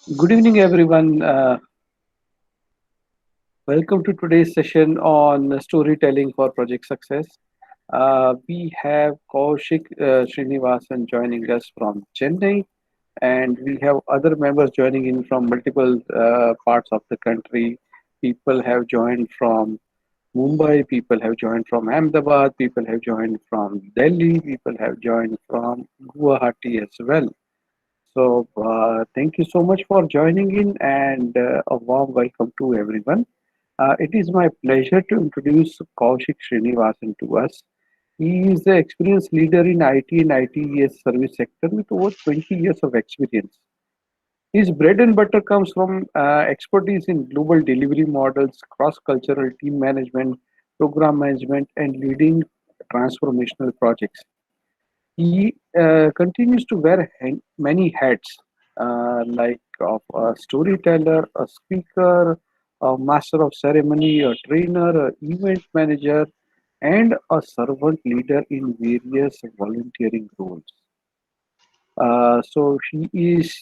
Good evening, everyone. Welcome to today's session on storytelling for project success. We have Kaushik Srinivasan joining us from Chennai, and we have other members joining in from multiple parts of the country. People have joined from Mumbai, people have joined from Ahmedabad, people have joined from Delhi, people have joined from Guwahati as well. Thank you so much for joining in and a warm welcome to everyone. It is my pleasure to introduce Kaushik Srinivasan to us. He is the experienced leader in IT and ITES service sector with over 20 years of experience. His bread and butter comes from expertise in global delivery models, cross-cultural team management, program management, and leading transformational projects. He continues to wear many hats, like of a storyteller, a speaker, a master of ceremony, a trainer, a event manager, and a servant leader in various volunteering roles. So he is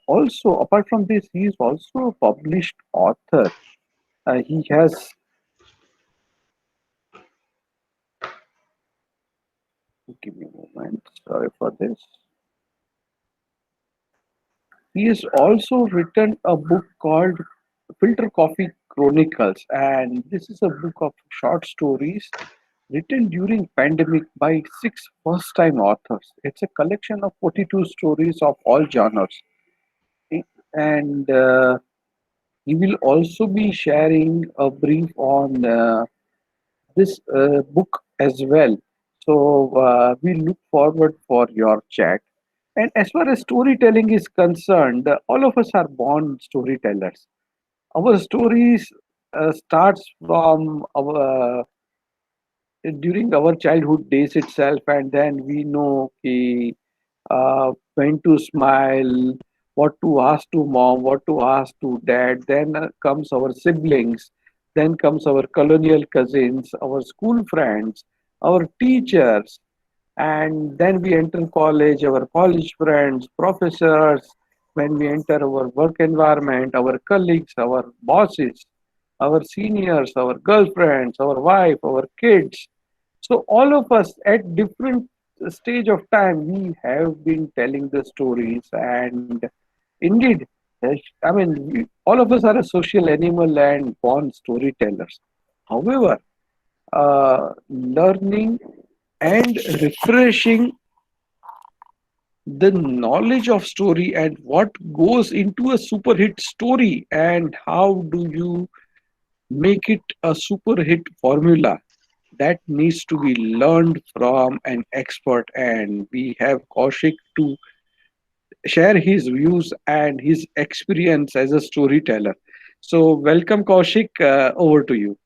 also, apart from this, he is also a published author. He has, give me a moment, sorry for this. He has also written a book called Filter Coffee Chronicles, and this is a book of short stories written during pandemic by six first-time authors. It's a collection of 42 stories of all genres, and he will also be sharing a brief on this book as well. So we look forward for your chat. And as far as storytelling is concerned, all of us are born storytellers. Our stories starts from our during our childhood days itself, and then we know when to smile, what to ask to mom, what to ask to dad. Then comes our siblings, then comes our colonial cousins, our school friends, our teachers, and then we enter college, our college friends, professors. When we enter our work environment, our colleagues, our bosses, our seniors, our girlfriends, our wife, our kids. So all of us at different stage of time, we have been telling the stories, and indeed, I mean, all of us are a social animal and born storytellers. However, learning and refreshing the knowledge of story and what goes into a super hit story and how do you make it a super hit formula that needs to be learned from an expert, and we have Kaushik to share his views and his experience as a storyteller. So welcome Kaushik, over to you.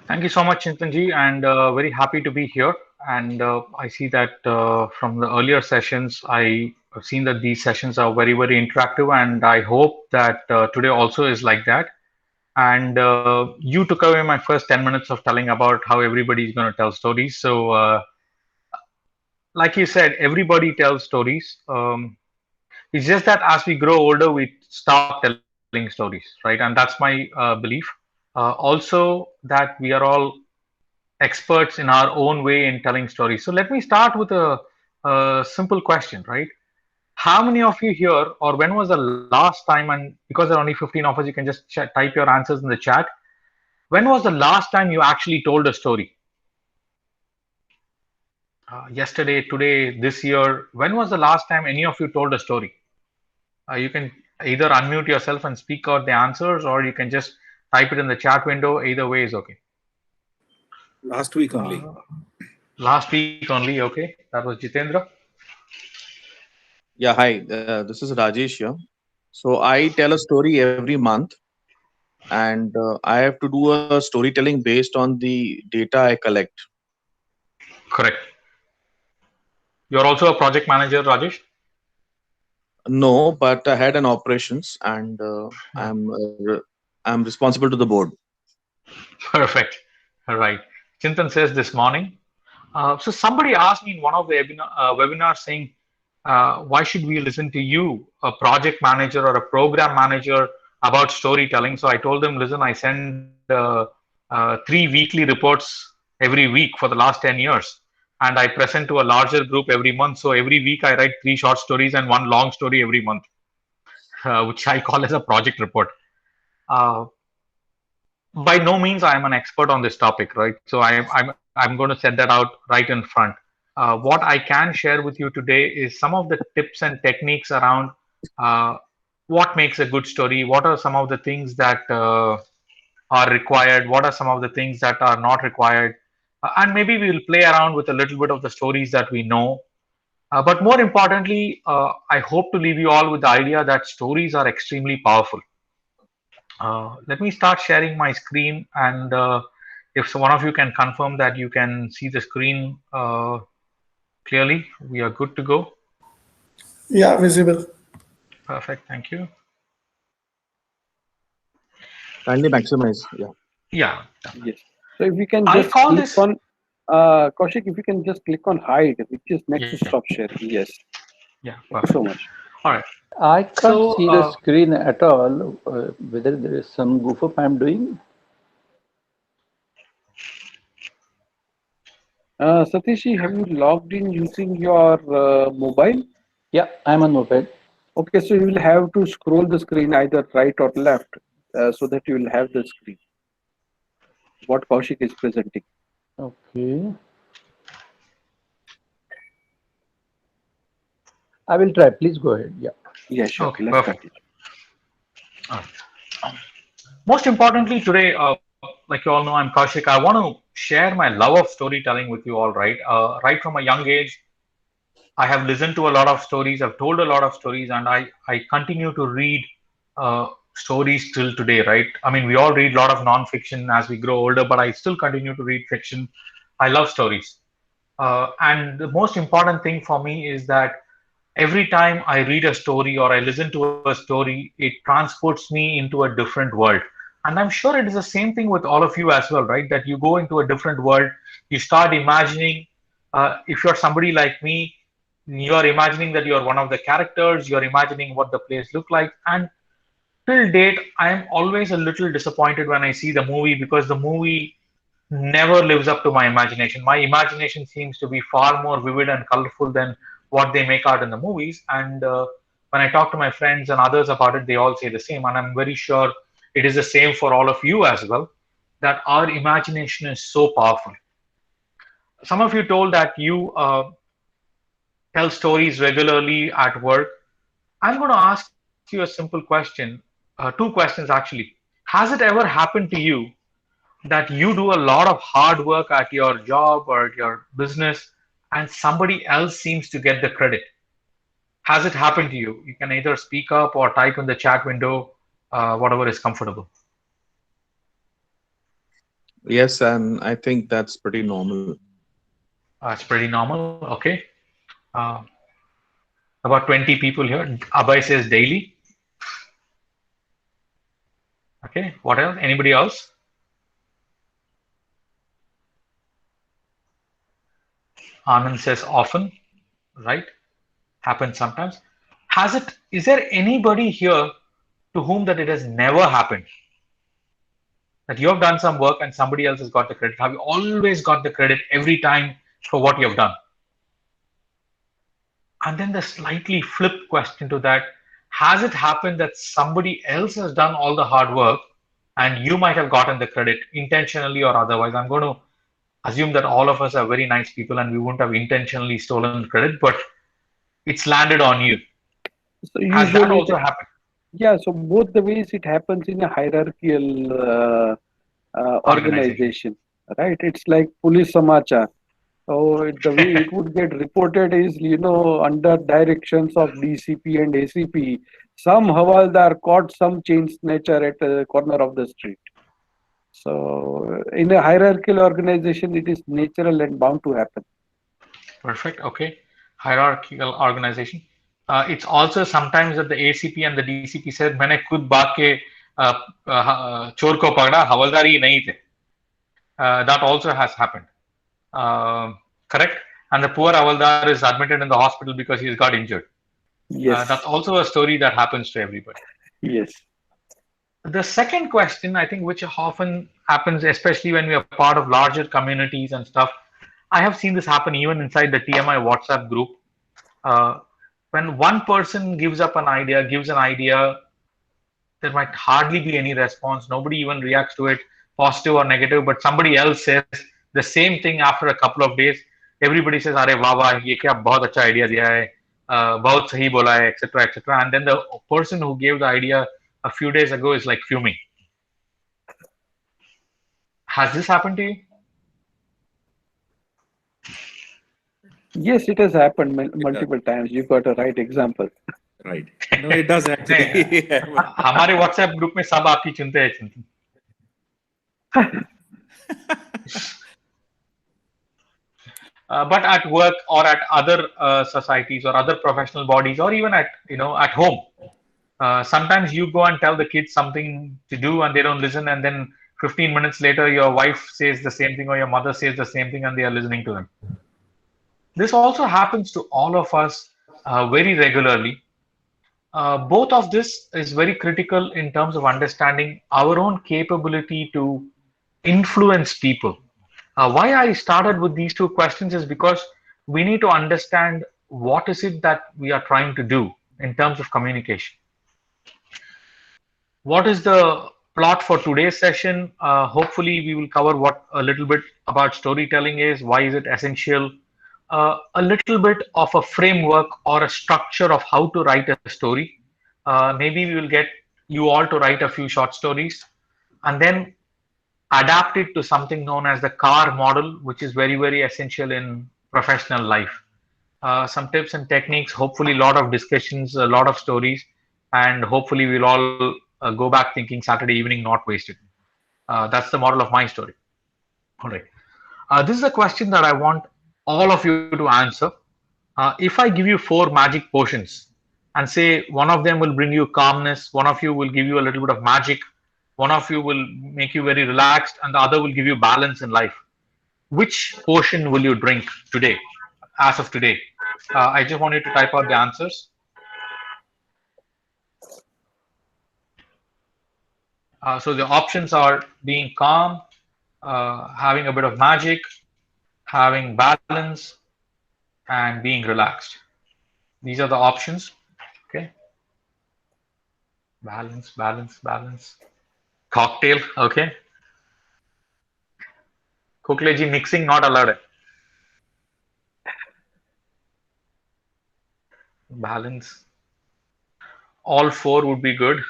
Thank you so much, Chintanji, and very happy to be here. And I see that from the earlier sessions, I've seen that these sessions are very, very interactive, and I hope that today also is like that. And you took away my first 10 minutes of telling about how everybody is going to tell stories. So, like you said, everybody tells stories. It's just that as we grow older, we stop telling stories, right? And that's my belief. Also, that we are all experts in our own way in telling stories. So let me start with a simple question, right? How many of you here, or when was the last time, and because there are only 15 of us, you can just type your answers in the chat. When was the last time you actually told a story? Yesterday, today, this year? When was the last time any of you told a story? You can either unmute yourself and speak out the answers, or you can just type it in the chat window. Either way is okay. Last week only. Uh, Last week only, okay. That was Jitendra. Yeah, hi. This is Rajesh here. So I tell a story every month, and I have to do a storytelling based on the data I collect. Correct. You're also a project manager, Rajesh? No, but I had an operations, and Oh, I'm responsible to the board. perfect. All right. Chintan says this morning. So somebody asked me in one of the webinars saying, why should we listen to you, a project manager or a program manager, about storytelling? So I told them, listen, I send 3 weekly reports every week for the last 10 years. And I present to a larger group every month. So every week I write 3 short stories and 1 long story every month, which I call as a project report. Uh, by no means I am an expert on this topic, right? So I'm going to set that out right in front. What I can share with you today is some of the tips and techniques around what makes a good story. What are some of the things that are required? What are some of the things that are not required? And maybe we will play around with a little bit of the stories that we know. But more importantly, I hope to leave you all with the idea that stories are extremely powerful. Let me start sharing my screen, and if one of you can confirm that you can see the screen clearly, we are good to go. Yeah, visible. Perfect, thank you. Kindly maximize. Yeah. Yeah, Yes. So if we can I just call click this. on Kaushik, if you can just click on hide, which is next to Yeah, stop sharing. Yes. yeah, Thank you so perfect. much. All right. I can't So, see the screen at all. Whether there is some goof up I'm doing. Satishi, have you logged in using your mobile? Yeah, I'm on mobile. Okay, so you will have to scroll the screen either right or left so that you will have the screen. What Kaushik is presenting. Okay. I will try. Please go ahead. Yeah. Yeah, sure. okay, Let's perfect. continue. All right. Most importantly today, like you all know, I'm Kaushik. I want to share my love of storytelling with you all, right? Right from a young age, I have listened to a lot of stories. I've told a lot of stories, and I continue to read stories till today, right? I mean, we all read a lot of non-fiction as we grow older, but I still continue to read fiction. I love stories. And the most important thing for me is that every time I read a story or I listen to a story, it transports me into a different world. And I'm sure it is the same thing with all of you as well, right? That you go into a different world, you start imagining. If you're somebody like me, you're imagining that you're one of the characters, you're imagining what the place look like. And till date, I am always a little disappointed when I see the movie because the movie never lives up to my imagination. My imagination seems to be far more vivid and colorful than what they make out in the movies. And when I talk to my friends and others about it, they all say the same. And I'm very sure it is the same for all of you as well, that our imagination is so powerful. Some of you told that you tell stories regularly at work. I'm going to ask you a simple question, two questions actually. Has it ever happened to you that you do a lot of hard work at your job or at your business and somebody else seems to get the credit? Has it happened to you? You can either speak up or type in the chat window, whatever is comfortable. Yes, and I think that's pretty normal. It's pretty normal. Okay. Uh, about 20 people here. Abhay says daily. Okay. What else? Anybody else? Anand says often, right? Happens sometimes. Has it, is there anybody here to whom that it has never happened? That you have done some work and somebody else has got the credit? Have you always got the credit every time for what you have done? And then the slightly flipped question to that, has it happened that somebody else has done all the hard work and you might have gotten the credit intentionally or otherwise? I'm going to assume that all of us are very nice people and we wouldn't have intentionally stolen credit, but it's landed on you. So Has that usually, also happened? yeah, so both the ways it happens in a hierarchical Organization. organization, right? It's like police samachar. So the way it would get reported is, under directions of DCP and ACP, some Havaldar caught some chain snatcher at the corner of the street. So in a hierarchical organization, it is natural and bound to happen. Perfect. Okay. Hierarchical organization. It's also sometimes that the ACP and the DCP said, मैंने खुद भाग के चोर को पकड़ा, हवलदार ही नहीं थे. That also has happened. Correct. and the poor Havaldar is admitted in the hospital because he's got injured. Yes. That's also a story that happens to everybody. Yes. The second question, I think, which often happens, especially when we are part of larger communities and stuff, I have seen this happen even inside the TMI WhatsApp group. Uh, when one person gives an idea, there might hardly be any response. Nobody even reacts to it, positive or negative. But somebody else says the same thing after a couple of days. Everybody says, "अरे वाह वाह, ये क्या बहुत अच्छा idea दिया है, बहुत सही बोला है, etc. etc." And then the person who gave the idea a few days ago is like fuming. Has this happened to you? Yes, it has happened multiple times. You got a right example. Right. No, it does actually. हमारे WhatsApp group में सब आपकी चिंता है चिंता. But at work or at other societies or other professional bodies or even at home, sometimes you go and tell the kids something to do and they don't listen, and then 15 minutes later your wife says the same thing or your mother says the same thing and they are listening to them. This also happens to all of us very regularly. Both of this is very critical in terms of understanding our own capability to influence people. Why I started with these two questions is because we need to understand what is it that we are trying to do in terms of communication. What is the plot for today's session? Hopefully, we will cover what a little bit about storytelling is, why is it essential, a little bit of a framework or a structure of how to write a story. Maybe we will get you all to write a few short stories and then adapt it to something known as the CAR model, which is very, very essential in professional life. Some tips and techniques, hopefully a lot of discussions, a lot of stories, and hopefully we'll all go back thinking Saturday evening not wasted. That's the model of my story. All right. This is a question that I want all of you to answer. If I give you 4 magic potions and say one of them will bring you calmness, one of you will give you a little bit of magic, one of you will make you very relaxed, and the other will give you balance in life, which potion will you drink today, as of today? I just want you to type out the answers. So the options are being calm, having a bit of magic, having balance, and being relaxed. These are the options. Okay. Balance, balance, balance. Cocktail. Okay. Kuklaji, mixing not allowed. Balance. All 4 would be good.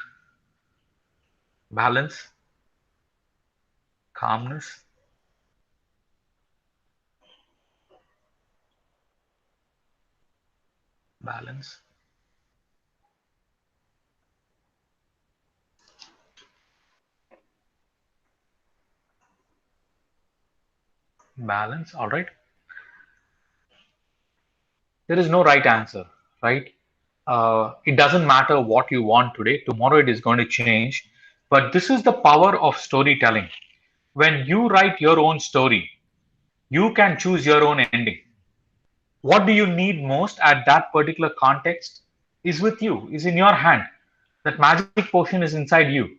Balance. Calmness. Balance. Balance. All right. There is no right answer, right? It doesn't matter what you want today. Tomorrow it is going to change. But this is the power of storytelling. When you write your own story, you can choose your own ending. What do you need most at that particular context is with you, is in your hand. That magic potion is inside you.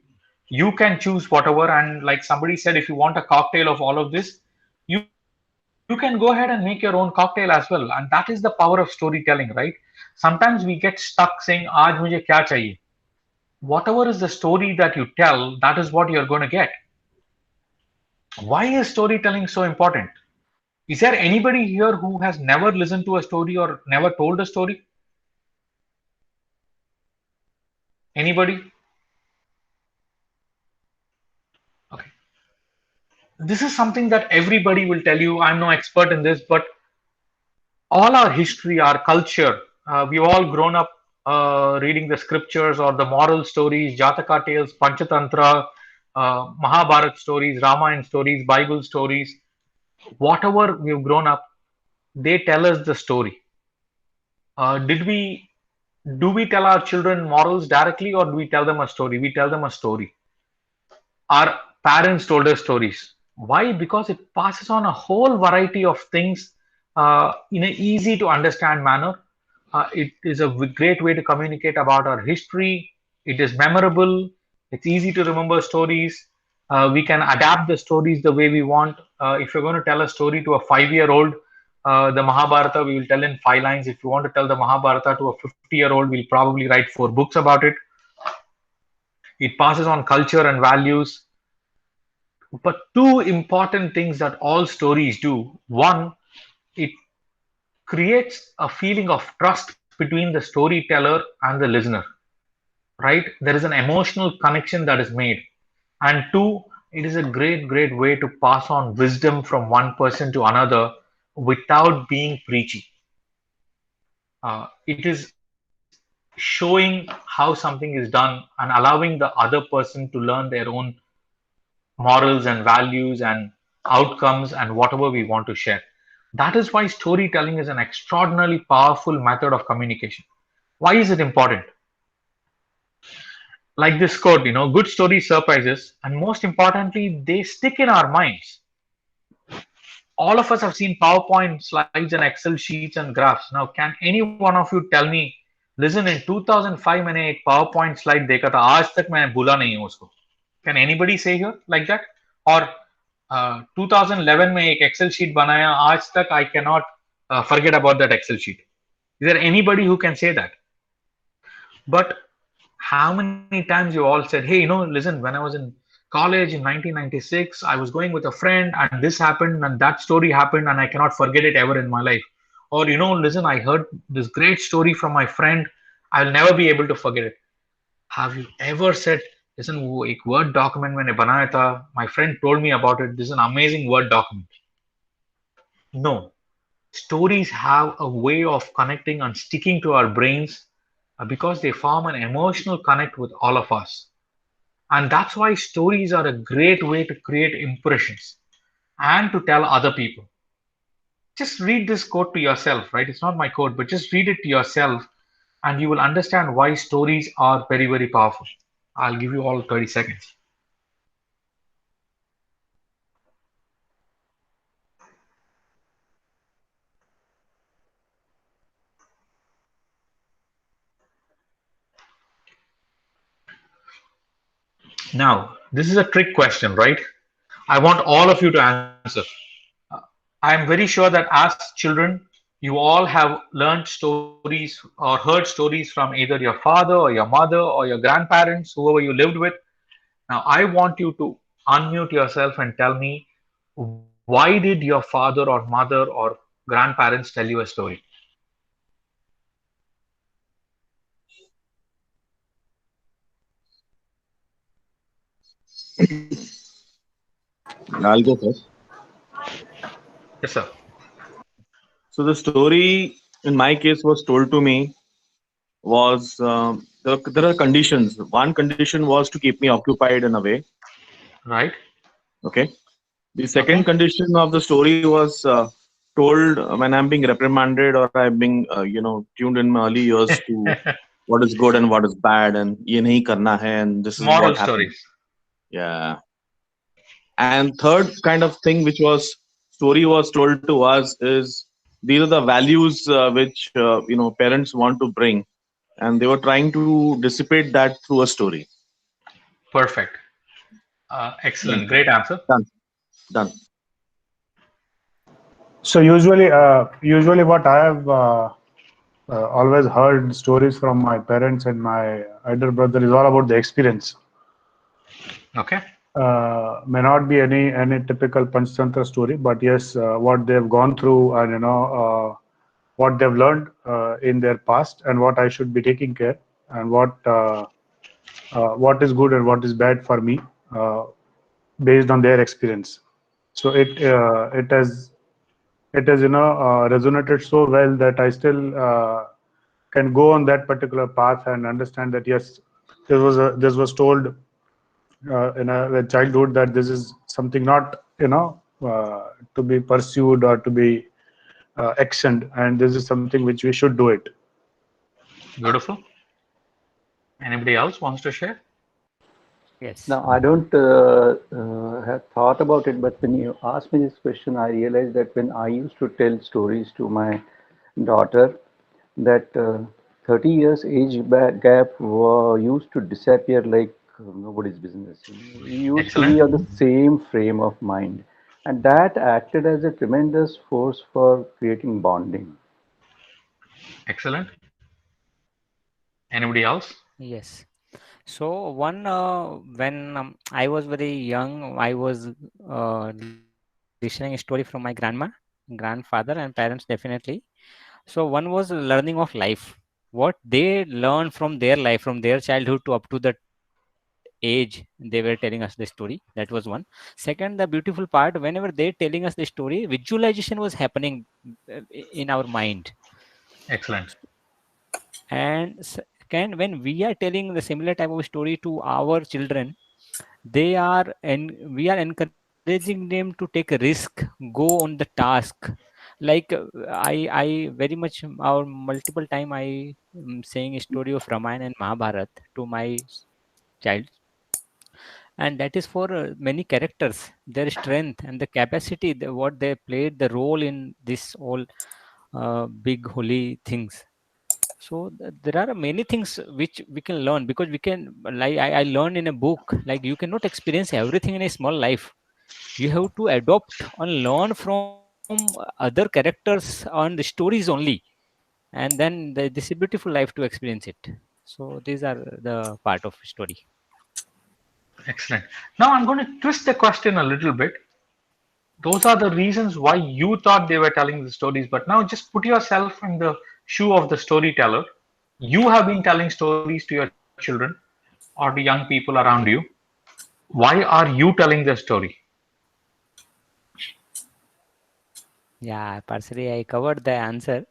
You can choose whatever, and like somebody said, if you want a cocktail of all of this, you can go ahead and make your own cocktail as well. And that is the power of storytelling, right? Sometimes we get stuck saying, Aaj mujhe kya chahiye? Whatever is the story that you tell, that is what you're going to get. Why is storytelling so important? Is there anybody here who has never listened to a story or never told a story? Anybody? Okay. This is something that everybody will tell you. I'm no expert in this, but all our history, our culture, we've all grown up reading the scriptures or the moral stories, Jataka tales, Panchatantra, Mahabharat stories, Ramayana stories, Bible stories. Whatever we've grown up, they tell us the story. Do we tell our children morals directly, or do we tell them a story? We tell them a story. Our parents told us stories. Why? Because it passes on a whole variety of things in an easy to understand manner. It is a great way to communicate about our history. It is memorable. It's easy to remember stories. We can adapt the stories the way we want. If you're going to tell a story to a 5-year-old, the Mahabharata, we will tell in 5 lines. If you want to tell the Mahabharata to a 50-year-old, we'll probably write 4 books about it. It passes on culture and values. But two important things that all stories do. One, it creates a feeling of trust between the storyteller and the listener, right? There is an emotional connection that is made. And two, it is a great way to pass on wisdom from one person to another without being preachy. It is showing how something is done and allowing the other person to learn their own morals and values and outcomes and whatever we want to share. That is why storytelling is an extraordinarily powerful method of communication. Why is it important? Like this quote, good stories surprises, and most importantly, they stick in our minds. All of us have seen PowerPoint slides and Excel sheets and graphs. Now, can any one of you tell me, listen, in 2005 मैंने एक PowerPoint slide देखा था, आज तक मैंने भूला नहीं हूँ उसको. Can anybody say here like that? Or 2011 में एक Excel sheet बनाया, आज तक I cannot forget about that Excel sheet. Is there anybody who can say that? But how many times you all said, hey, listen, when I was in college in 1996, I was going with a friend and this happened and that story happened and I cannot forget it ever in my life. Or, listen, I heard this great story from my friend. I'll never be able to forget it. Have you ever said, listen, वो एक word document मैंने बनाया था, my friend told me about it, this is an amazing word document? No. Stories have a way of connecting and sticking to our brains because they form an emotional connect with all of us. And that's why stories are a great way to create impressions and to tell other people. Just read this quote to yourself, right? It's not my quote, but just read it to yourself and you will understand why stories are very powerful. I'll give you all 30 seconds. Now, this is a trick question, right? I want all of you to answer. I am very sure that as children, you all have learned stories or heard stories from either your father or your mother or your grandparents, whoever you lived with. Now, I want you to unmute yourself and tell me, why did your father or mother or grandparents tell you a story? I'll go first. Yes, sir. So the story in my case was told to me was there are conditions. One condition was to keep me occupied in a way. Right. Okay. The second condition of the story was told when I'm being reprimanded or I'm being tuned in my early years to what is good and what is bad and ye nahi karna hai and this is Moral what happened. stories. Yeah. And third kind of thing which was story was told to us is these are the values which parents want to bring, and they were trying to dissipate that through a story. Perfect. Excellent. Great answer. Done. So usually what I have always heard stories from my parents and my elder brother is all about the experience. Okay. May not be any typical Panchtantra story, but yes, what they've gone through and what they've learned in their past and what I should be taking care and what is good and what is bad for me based on their experience. So it has resonated so well that I still can go on that particular path and understand that yes, this was told in a childhood that this is something not to be pursued or to be actioned, and this is something which we should do it. Beautiful. Anybody else wants to share? Yes. Now, I don't have thought about it, but when you asked me this question, I realized that when I used to tell stories to my daughter, that 30 years gap used to disappear like nobody's business. We used to Excellent. be on the same frame of mind, and that acted as a tremendous force for creating bonding. Excellent. Anybody else? Yes. So when I was very young, I was listening a story from my grandma, grandfather, and parents definitely. So one was learning of life, what they learned from their life, from their childhood to up to the age they were telling us the story. That was one. Second, the beautiful part, whenever they telling us the story, visualization was happening in our mind. Excellent. And second, when we are telling the similar type of story to our children, they are and we are encouraging them to take a risk, go on the task. Like I very much our multiple time I saying a story of Ramayana and Mahabharat to my child, and that is for many characters, their strength and the capacity, what they played the role in this all big holy things. So there are many things which we can learn, because we can, like I learned in a book, like you cannot experience everything in a small life. You have to adopt and learn from other characters on the stories only, and then this is a beautiful life to experience it. So these are the part of story. Excellent. Now I'm going to twist the question a little bit. Those are the reasons why you thought they were telling the stories, but now just put yourself in the shoe of the storyteller. You have been telling stories to your children or to young people around you. Why are you telling the story? Yeah, partially I covered the answer,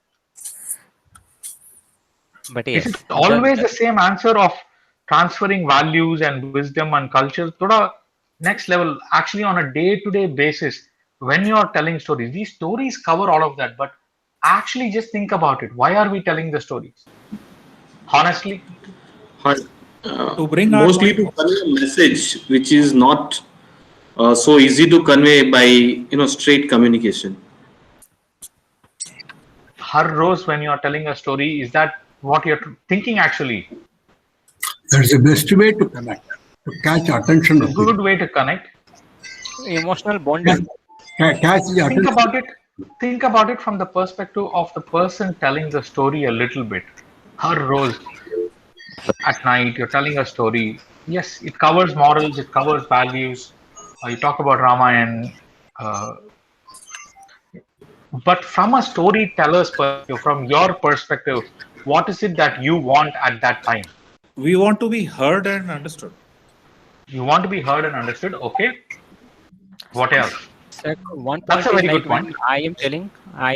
but Is it yes, always the same answer of transferring values and wisdom and culture? Thoda next level, actually on a day-to-day basis, when you are telling stories, these stories cover all of that. But actually, just think about it. Why are we telling the stories? Honestly, Hi. To bring our Mostly point to convey a message which is not so easy to convey by straight communication. Har Rose, when you are telling a story, is that what you're thinking actually? That's the best way to connect, to catch attention A of people. good way to connect. emotional Catch, bonding. catch the Think attention. about it. Think about it from the perspective of the person telling the story a little bit. Her Rose, at night, you're telling a story. Yes, it covers morals, it covers values. You talk about Ramayana, uh, but from a storyteller's perspective, from your perspective, what is it that you want at that time? we want to be heard and understood. You want to be heard and understood. Okay. What else? One That's point a is very like good when point. I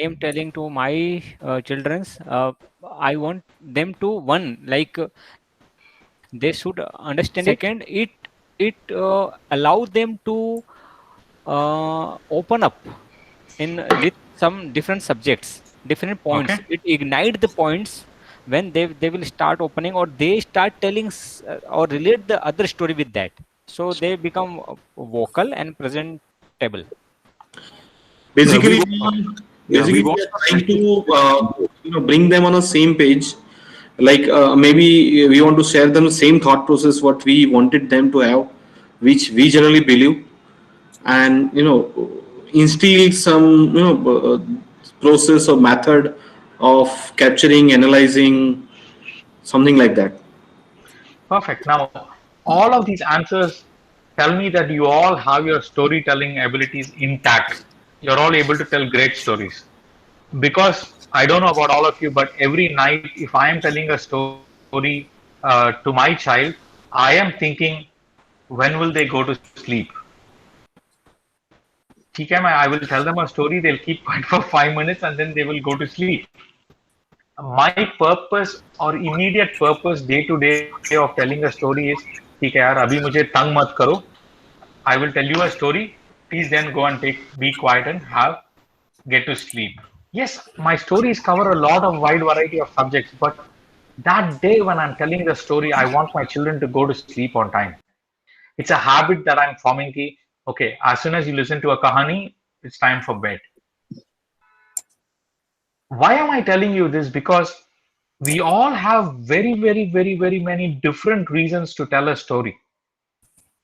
am telling to my childrens, I want them to one like they should understand. Second, it allows them to open up in with some different subjects, different Okay. points. It ignite the points when they will start opening, or they start telling or relate the other story with that. So they become vocal and presentable. Basically, We we want are trying to bring them on a same page. Like maybe we want to share them the same thought process what we wanted them to have, which we generally believe, and instill some process or method of capturing, analyzing, something like that. Perfect. Now, all of these answers tell me that you all have your storytelling abilities intact. You're all able to tell great stories. Because I don't know about all of you, but every night, if I am telling a story to my child, I am thinking, when will they go to sleep? ठीक है, I will tell them a story, they'll keep quiet for 5 minutes and then they will go to sleep. My purpose or immediate purpose day to day of telling a story is, ठीक है यार, अभी मुझे तंग मत करो. I will tell you a story. Please then go and be quiet and get to sleep. Yes, my stories cover a lot of wide variety of subjects, but that day when I'm telling the story, I want my children to go to sleep on time. It's a habit that I'm forming. Ki, okay, as soon as you listen to a kahani, it's time for bed. Why am I telling you this? Because we all have very many different reasons to tell a story.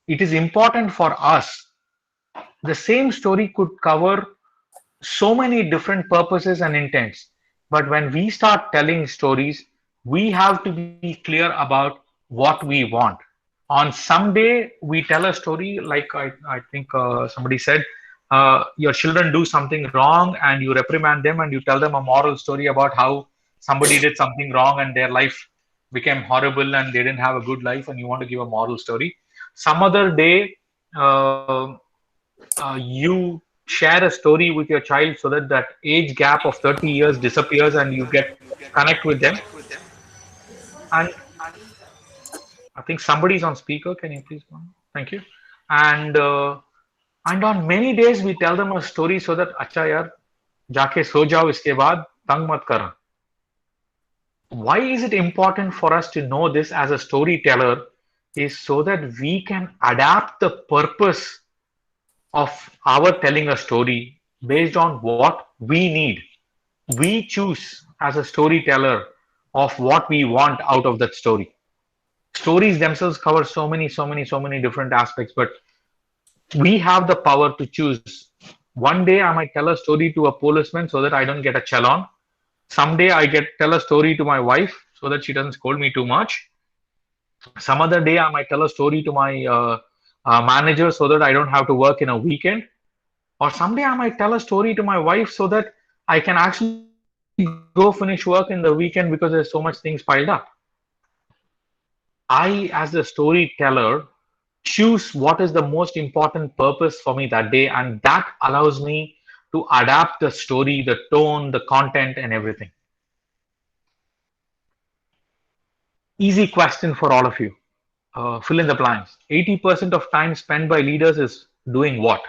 It is important for us. The same story could cover so many different purposes and intents. But when we start telling stories, we have to be clear about what we want. On some day, we tell a story like I think somebody said, your children do something wrong and you reprimand them and you tell them a moral story about how somebody did something wrong and their life became horrible and they didn't have a good life and you want to give a moral story. Some other day, you share a story with your child so that that age gap of 30 years disappears and you get connect with them. And I think somebody's on speaker. Can you please go on? Thank you. And and on many days we tell them a story so that अच्छा यार जाके सो जाओ इसके बाद तंग मत करना. Why is it important for us to know this as a storyteller? Is so that we can adapt the purpose of our telling a story based on what we need. We choose as a storyteller of what we want out of that story. Stories themselves cover so many different aspects, but we have the power to choose. One day I might tell a story to a policeman so that I don't get a challan. Someday I get tell a story to my wife so that she doesn't scold me too much. Some other day I might tell a story to my manager so that I don't have to work in a weekend. Or someday I might tell a story to my wife so that I can actually go finish work in the weekend because there's so much things piled up. I, as a storyteller, choose what is the most important purpose for me that day, and that allows me to adapt the story, the tone, the content, and everything. Easy question for all of you. Fill in the blanks. 80% of time spent by leaders is doing what?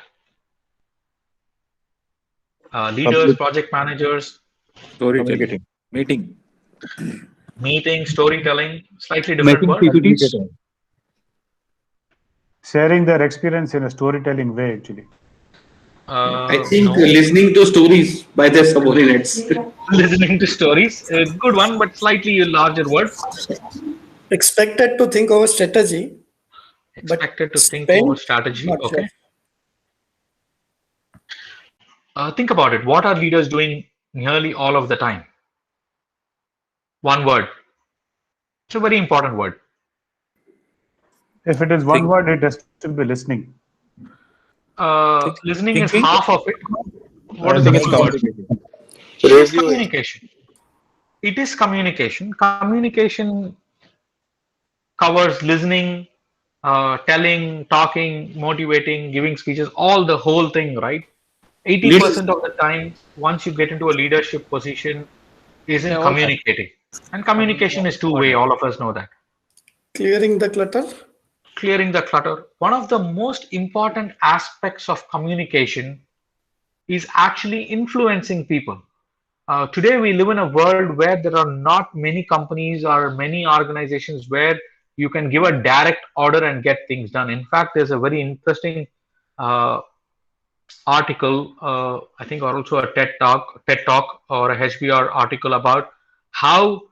Leaders, project managers, Storytelling. Meeting. meeting, storytelling, slightly different word. PPTs. Sharing their experience in a storytelling way, actually. I think No. listening to stories by their subordinates. Listening to stories, a good one, but slightly a larger word. Expected to think over strategy. Expected to think spend over strategy. not Okay. less. Think about it. What are leaders doing nearly all of the time? One word. It's a very important word. If it is one word, it has to be listening. Listening is Thinking? half of it. What is I the think it's full word? complicated. It is communication. It is communication. Communication covers listening, telling, talking, motivating, giving speeches, all the whole thing, right? 80% of the time, once you get into a leadership position, is in communicating. And communication is two-way, all of us know that. Clearing the clutter. Clearing the clutter. One of the most important aspects of communication is actually influencing people. Today, we live in a world where there are not many companies or many organizations where you can give a direct order and get things done. In fact, there's a very interesting article, I think, or also a TED Talk, or a HBR article about how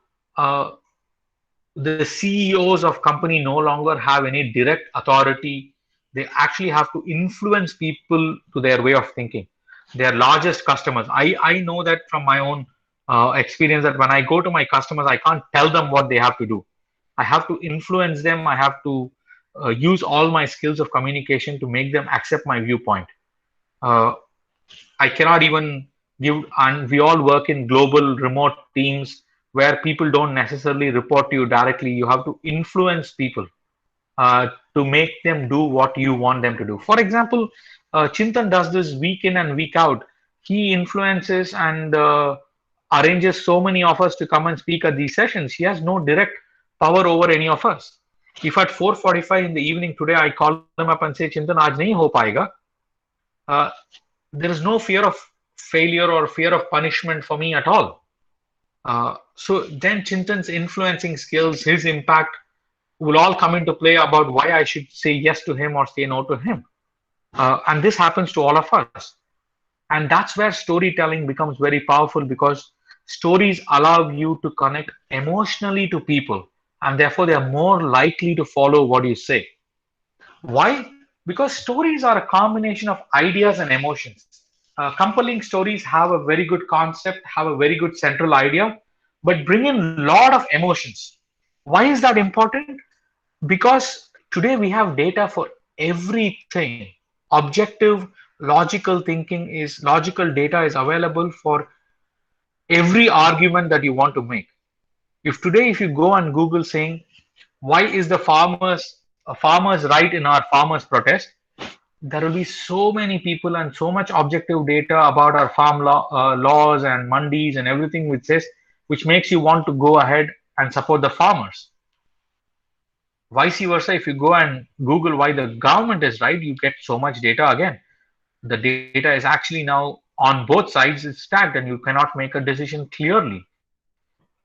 the CEOs of company no longer have any direct authority. They actually have to influence people to their way of thinking. Their largest customers. I know that from my own experience that when I go to my customers, I can't tell them what they have to do. I have to influence them. I have to use all my skills of communication to make them accept my viewpoint. I cannot even give, and we all work in global remote teams where people don't necessarily report to you directly. You have to influence people to make them do what you want them to do. For example, Chintan does this week in and week out. He influences and arranges so many of us to come and speak at these sessions. He has no direct power over any of us. If at 4:45 in the evening today I call him up and say, Chintan, aaj nahi ho paega, there is no fear of failure or fear of punishment for me at all. So then Chintan's influencing skills, his impact will all come into play about why I should say yes to him or say no to him. And this happens to all of us. And that's where storytelling becomes very powerful, because stories allow you to connect emotionally to people, and therefore they are more likely to follow what you say. Why? Because stories are a combination of ideas and emotions. Compelling stories have a very good concept, have a very good central idea, but bring in a lot of emotions. Why is that important? Because today we have data for everything. Objective, logical data is available for every argument that you want to make. If today, if you go and Google saying, why is the farmers right in our farmers protest, there will be so many people and so much objective data about our laws and mandis and everything, which makes you want to go ahead and support the farmers. Vice versa, if you go and Google why the government is right, you get so much data again. The data is actually now on both sides, it's stacked, and you cannot make a decision clearly.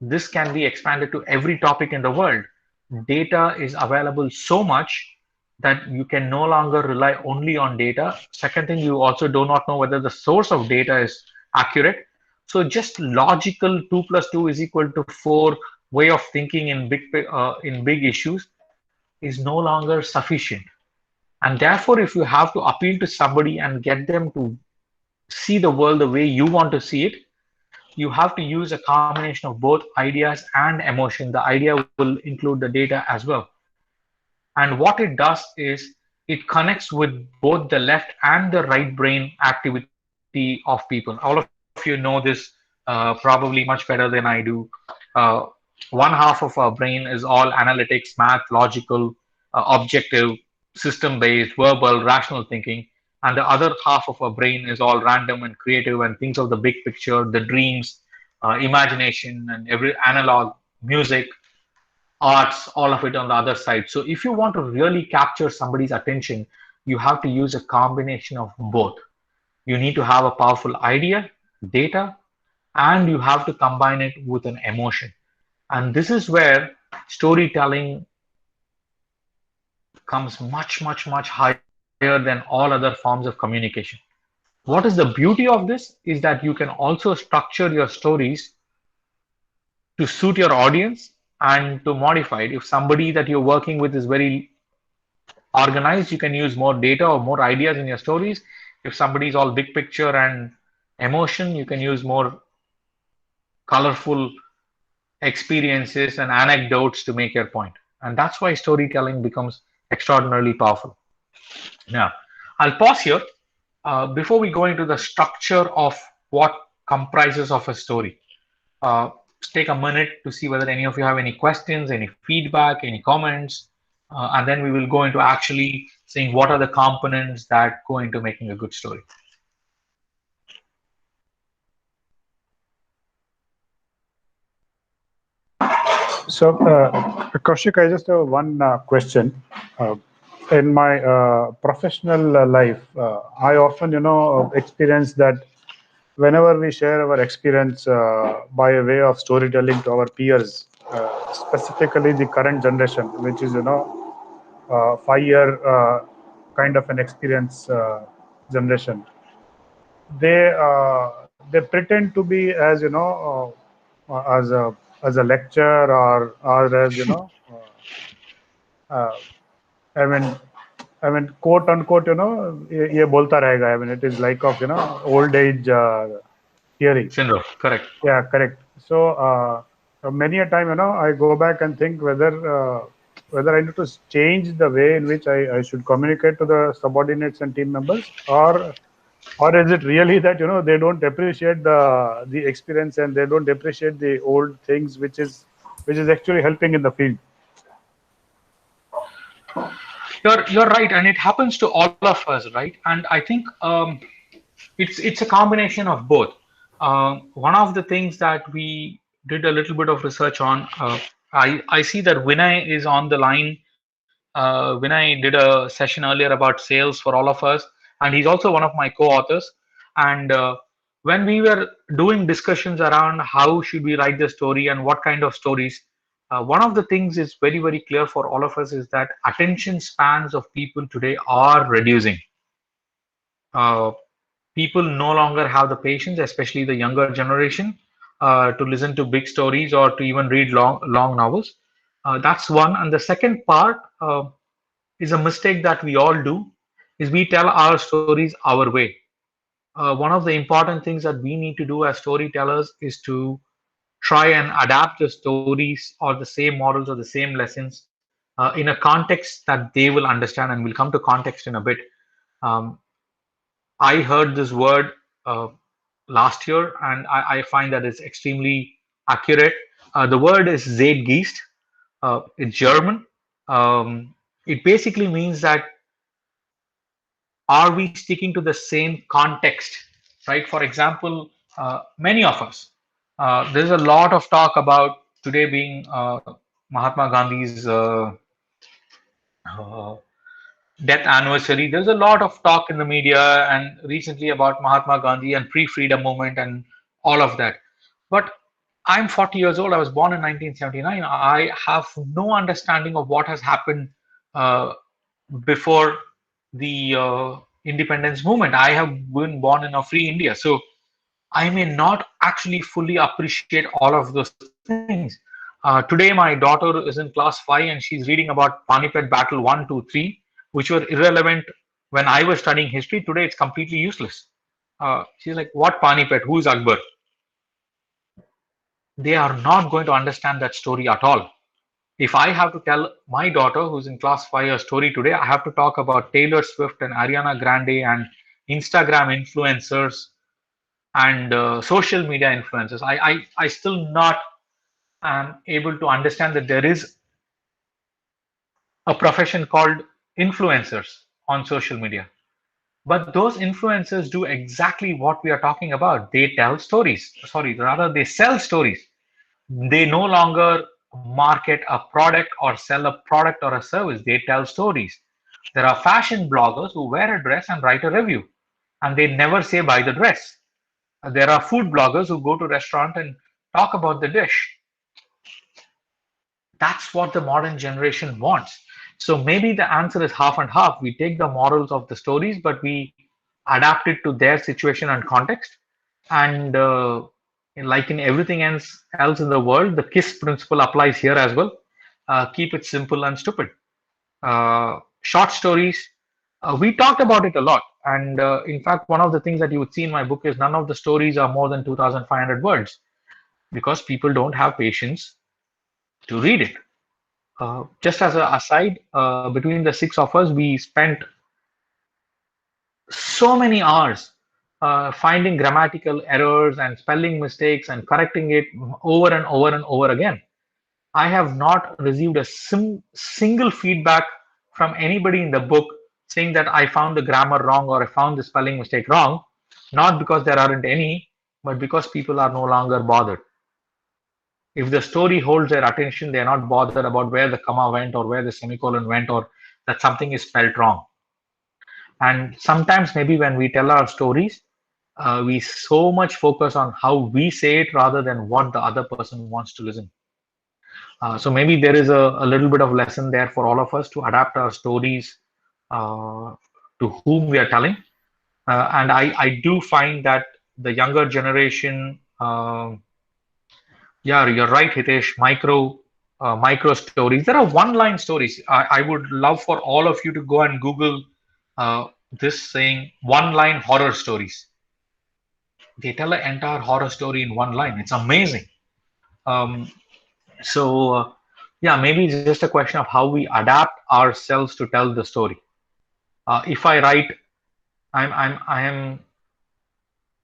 This can be expanded to every topic in the world. Data is available so much that you can no longer rely only on data. Second thing, you also do not know whether the source of data is accurate. So just logical 2 plus 2 is equal to 4 way of thinking in big issues is no longer sufficient. And therefore, if you have to appeal to somebody and get them to see the world the way you want to see it, you have to use a combination of both ideas and emotion. The idea will include the data as well. And what it does is it connects with both the left and the right brain activity of people. All of you know this probably much better than I do. Uh, One half of our brain is all analytics, math, logical, objective, system based, verbal, rational thinking. And the other half of our brain is all random and creative and thinks of the big picture, the dreams, imagination, and every analog, music, arts, all of it on the other side. So if you want to really capture somebody's attention, you have to use a combination of both. You need to have a powerful idea, data, and you have to combine it with an emotion. And this is where storytelling comes much higher than all other forms of communication. What is the beauty of this is that you can also structure your stories to suit your audience and to modify it. If somebody that you're working with is very organized, you can use more data or more ideas in your stories. If somebody is all big picture and emotion, you can use more colorful experiences and anecdotes to make your point. And that's why storytelling becomes extraordinarily powerful. Now, I'll pause here before we go into the structure of what comprises of a story. Take a minute to see whether any of you have any questions, any feedback, any comments, and then we will go into actually saying what are the components that go into making a good story. So, Kaushik, I just have one question. In my professional life, I often, experience that whenever we share our experience by a way of storytelling to our peers, specifically the current generation, which is 5-year kind of an experience generation, they pretend to be as as a lecture or as I mean quote unquote ये बोलता रहेगा. I mean it is like of old age theory. Syndrome, correct. Yeah, correct. So many a time I go back and think whether I need to change the way in which I should communicate to the subordinates and team members, or is it really that they don't appreciate the experience and they don't appreciate the old things which is actually helping in the field. You're right, and it happens to all of us, right? And I think it's a combination of both. One of the things that we did a little bit of research on, I see that Vinay is on the line. Vinay did a session earlier about sales for all of us, and he's also one of my co-authors. And when we were doing discussions around how should we write the story and what kind of stories, one of the things is very, very clear for all of us is that attention spans of people today are reducing. Uh, People no longer have the patience, especially the younger generation, to listen to big stories or to even read long novels. That's one. And the second part is a mistake that we all do, is we tell our stories our way. One of the important things that we need to do as storytellers is to try and adapt the stories or the same models or the same lessons in a context that they will understand, and we'll come to context in a bit. Um, I heard this word uh, last year, and I find that it's extremely accurate. The word is Zeitgeist. It's German. Um, it basically means that are we sticking to the same context, right? For example, many of us, there's a lot of talk about today being Mahatma Gandhi's uh, death anniversary. There's a lot of talk in the media and recently about Mahatma Gandhi and pre-freedom movement and all of that. But I'm 40 years old. I was born in 1979. I have no understanding of what has happened uh, before the independence movement. I have been born in a free India, so I may not actually fully appreciate all of those things. Today, my daughter is in class 5 and she's reading about Panipat Battle 1, 2, 3, which were irrelevant when I was studying history. Today, it's completely useless. She's like, "What Panipat? Who is Akbar?" They are not going to understand that story at all. If I have to tell my daughter who's in class 5 a story today, I have to talk about Taylor Swift and Ariana Grande and Instagram influencers and social media influencers. I still not am able to understand that there is a profession called influencers on social media. But those influencers do exactly what we are talking about. They tell stories. Sorry, rather they sell stories. They no longer market a product or sell a product or a service. They tell stories. There are fashion bloggers who wear a dress and write a review, and they never say buy the dress. There are food bloggers who go to restaurant and talk about the dish. That's what the modern generation wants. So maybe the answer is half and half. We take the morals of the stories, but we adapt it to their situation and context. And like in everything else in the world, the KISS principle applies here as well. Keep it simple and stupid. Short stories, we talked about it a lot. And in fact, one of the things that you would see in my book is none of the stories are more than 2,500 words because people don't have patience to read it. Just as an aside, between the 6 of us, we spent so many hours finding grammatical errors and spelling mistakes and correcting it over and over and over again. I have not received a single feedback from anybody in the book saying that I found the grammar wrong or I found the spelling mistake wrong, not because there aren't any, but because people are no longer bothered. If the story holds their attention, they're not bothered about where the comma went or where the semicolon went or that something is spelled wrong. And sometimes maybe when we tell our stories, we so much focus on how we say it rather than what the other person wants to listen. So maybe there is a little bit of lesson there for all of us to adapt our stories to whom we are telling. And I do find that the younger generation, yeah, you're right, Hitesh, micro stories. There are one-line stories. I would love for all of you to go and Google this saying one-line horror stories. They tell an entire horror story in one line. It's amazing. Um, so yeah, maybe it's just a question of how we adapt ourselves to tell the story. If I write, I am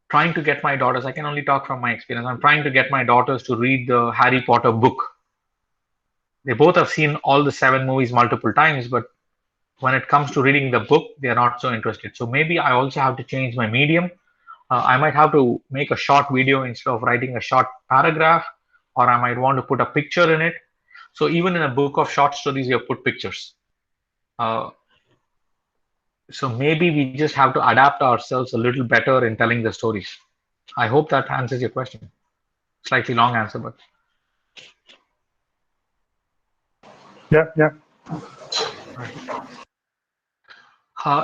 trying to get my daughters. I can only talk from my experience. I'm trying to get my daughters to read the Harry Potter book. They both have seen all the 7 movies multiple times, but when it comes to reading the book, they are not so interested. So maybe I also have to change my medium. I might have to make a short video instead of writing a short paragraph, or I might want to put a picture in it. So even in a book of short stories, you have put pictures. So maybe we just have to adapt ourselves a little better in telling the stories. I hope that answers your question. Slightly long answer, but Yeah.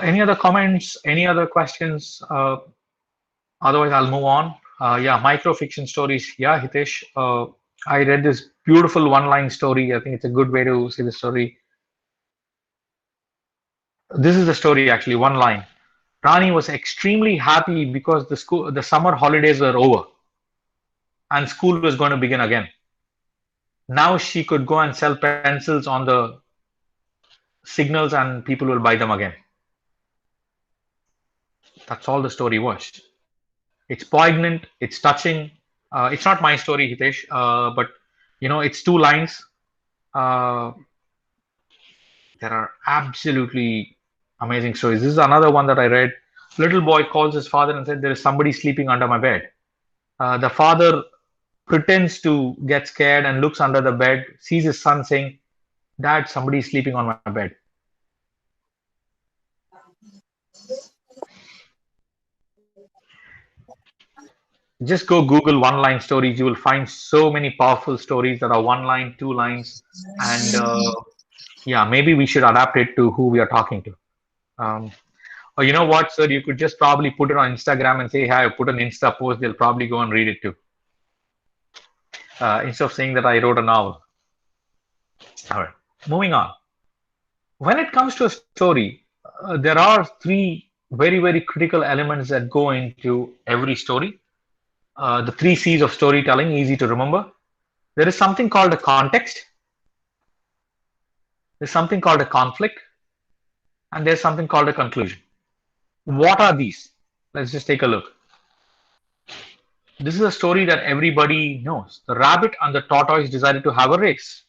Any other comments? Any other questions? Otherwise, I'll move on. Yeah, microfiction stories. Yeah, Hitesh. I read this beautiful one-line story. I think it's a good way to see the story. This is the story actually, one line. Rani was extremely happy because the summer holidays were over and school was going to begin again. Now she could go and sell pencils on the signals and people will buy them again. That's all the story was. It's poignant, it's touching. It's not my story, Hitesh, but it's two lines. Uh, there are absolutely amazing stories. This is another one that I read. Little boy calls his father and said, "There is somebody sleeping under my bed." The father pretends to get scared and looks under the bed, sees his son saying, "Dad, somebody is sleeping on my bed." Just go Google one line stories. You will find so many powerful stories that are one line, two lines. And yeah, maybe we should adapt it to who we are talking to. Or you know what, sir? You could just probably put it on Instagram and say, "Hey, I put an Insta post." They'll probably go and read it too. Instead of saying that I wrote a novel. All right, moving on. When it comes to a story, there are three very, very critical elements that go into every story. The three C's of storytelling, easy to remember. There is something called a context, there's something called a conflict, and there's something called a conclusion. What are these? Let's just take a look. This is a story that everybody knows. The rabbit and the tortoise decided to have a race.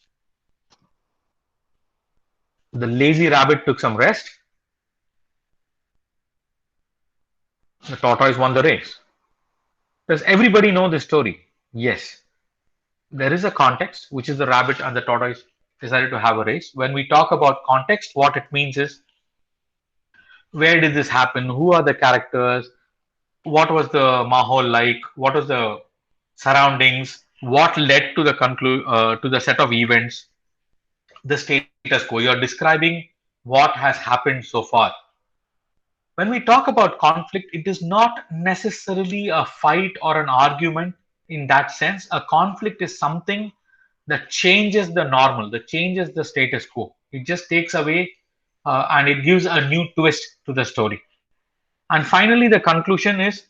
The lazy rabbit took some rest. The tortoise won the race. Does everybody know this story? Yes. There is a context, which is the rabbit and the tortoise decided to have a race. When we talk about context, what it means is, where did this happen? Who are the characters? What was the mahol like? What was the surroundings? What led to the set of events? The status quo. You're describing what has happened so far. When we talk about conflict, it is not necessarily a fight or an argument in that sense. A conflict is something that changes the normal, that changes the status quo. It just takes away and it gives a new twist to the story. And finally, the conclusion is,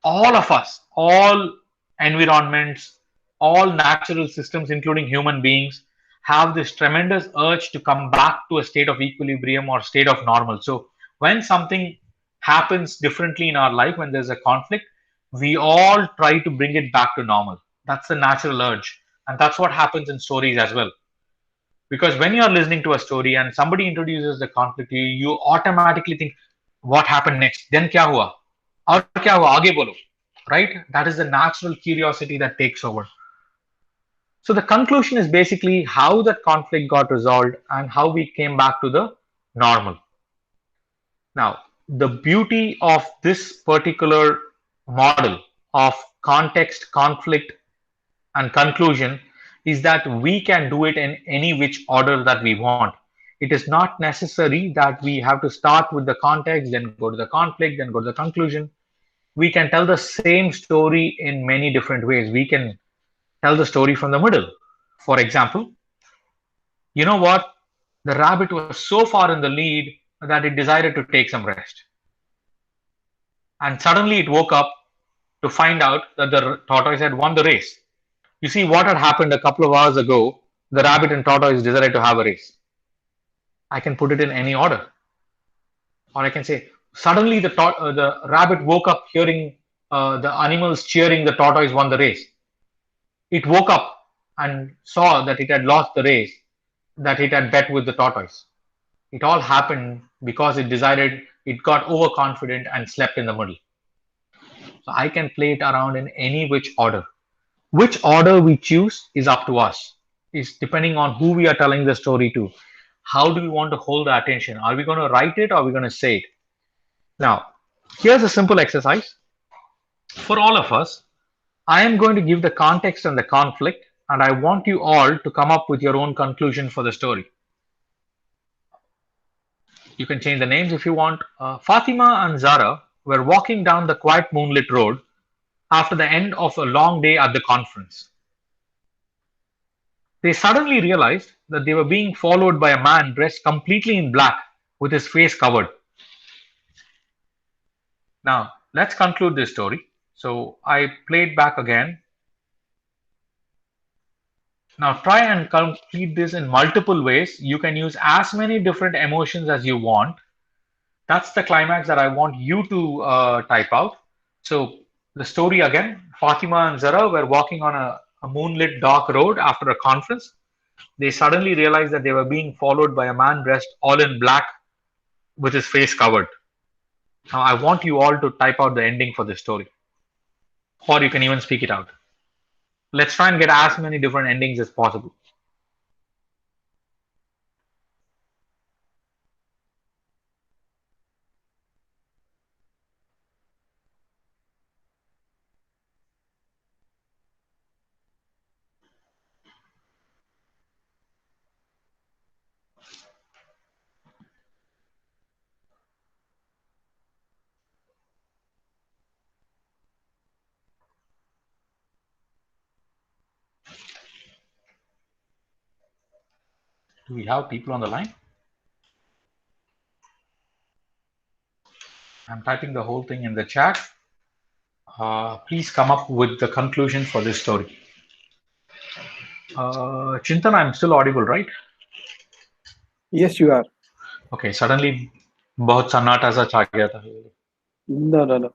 all of us, all environments, all natural systems, including human beings, have this tremendous urge to come back to a state of equilibrium or state of normal. So when something happens differently in our life, when there's a conflict, we all try to bring it back to normal. That's the natural urge. And that's what happens in stories as well. Because when you're listening to a story and somebody introduces the conflict, you automatically think, what happened next? Then kya hua? Aur kya hua? Aage bolo. Right? That is the natural curiosity that takes over. So the conclusion is basically how that conflict got resolved and how we came back to the normal. Now, the beauty of this particular model of context, conflict, and conclusion is that we can do it in any which order that we want. It is not necessary that we have to start with the context, then go to the conflict, then go to the conclusion. We can tell the same story in many different ways. We can tell the story from the middle. For example, you know what? The rabbit was so far in the lead that it decided to take some rest. And suddenly it woke up to find out that the tortoise had won the race. You see, what had happened a couple of hours ago, the rabbit and tortoise decided to have a race. I can put it in any order. Or I can say, suddenly the rabbit woke up hearing the animals cheering the tortoise won the race. It woke up and saw that it had lost the race, that it had bet with the tortoise. It all happened because it decided, it got overconfident and slept in the middle. So I can play it around in any which order. Which order we choose is up to us. It's depending on who we are telling the story to. How do we want to hold the attention? Are we going to write it or are we going to say it? Now, here's a simple exercise. For all of us, I am going to give the context and the conflict, and I want you all to come up with your own conclusion for the story. You can change the names if you want. Fatima and Zara were walking down the quiet moonlit road after the end of a long day at the conference. They suddenly realized that they were being followed by a man dressed completely in black with his face covered. Now, let's conclude this story. So, I played back again. Now, try and complete this in multiple ways. You can use as many different emotions as you want. That's the climax that I want you to type out. So, the story again, Fatima and Zara were walking on a moonlit dark road after a conference. They suddenly realized that they were being followed by a man dressed all in black with his face covered. Now, I want you all to type out the ending for this story, or you can even speak it out. Let's try and get as many different endings as possible. Do we have people on the line? I'm typing the whole thing in the chat. Please come up with the conclusion for this story. Chintan, I'm still audible, right? Yes, you are. Okay, suddenly बहुत सन्नाटा सा छा गया था. No.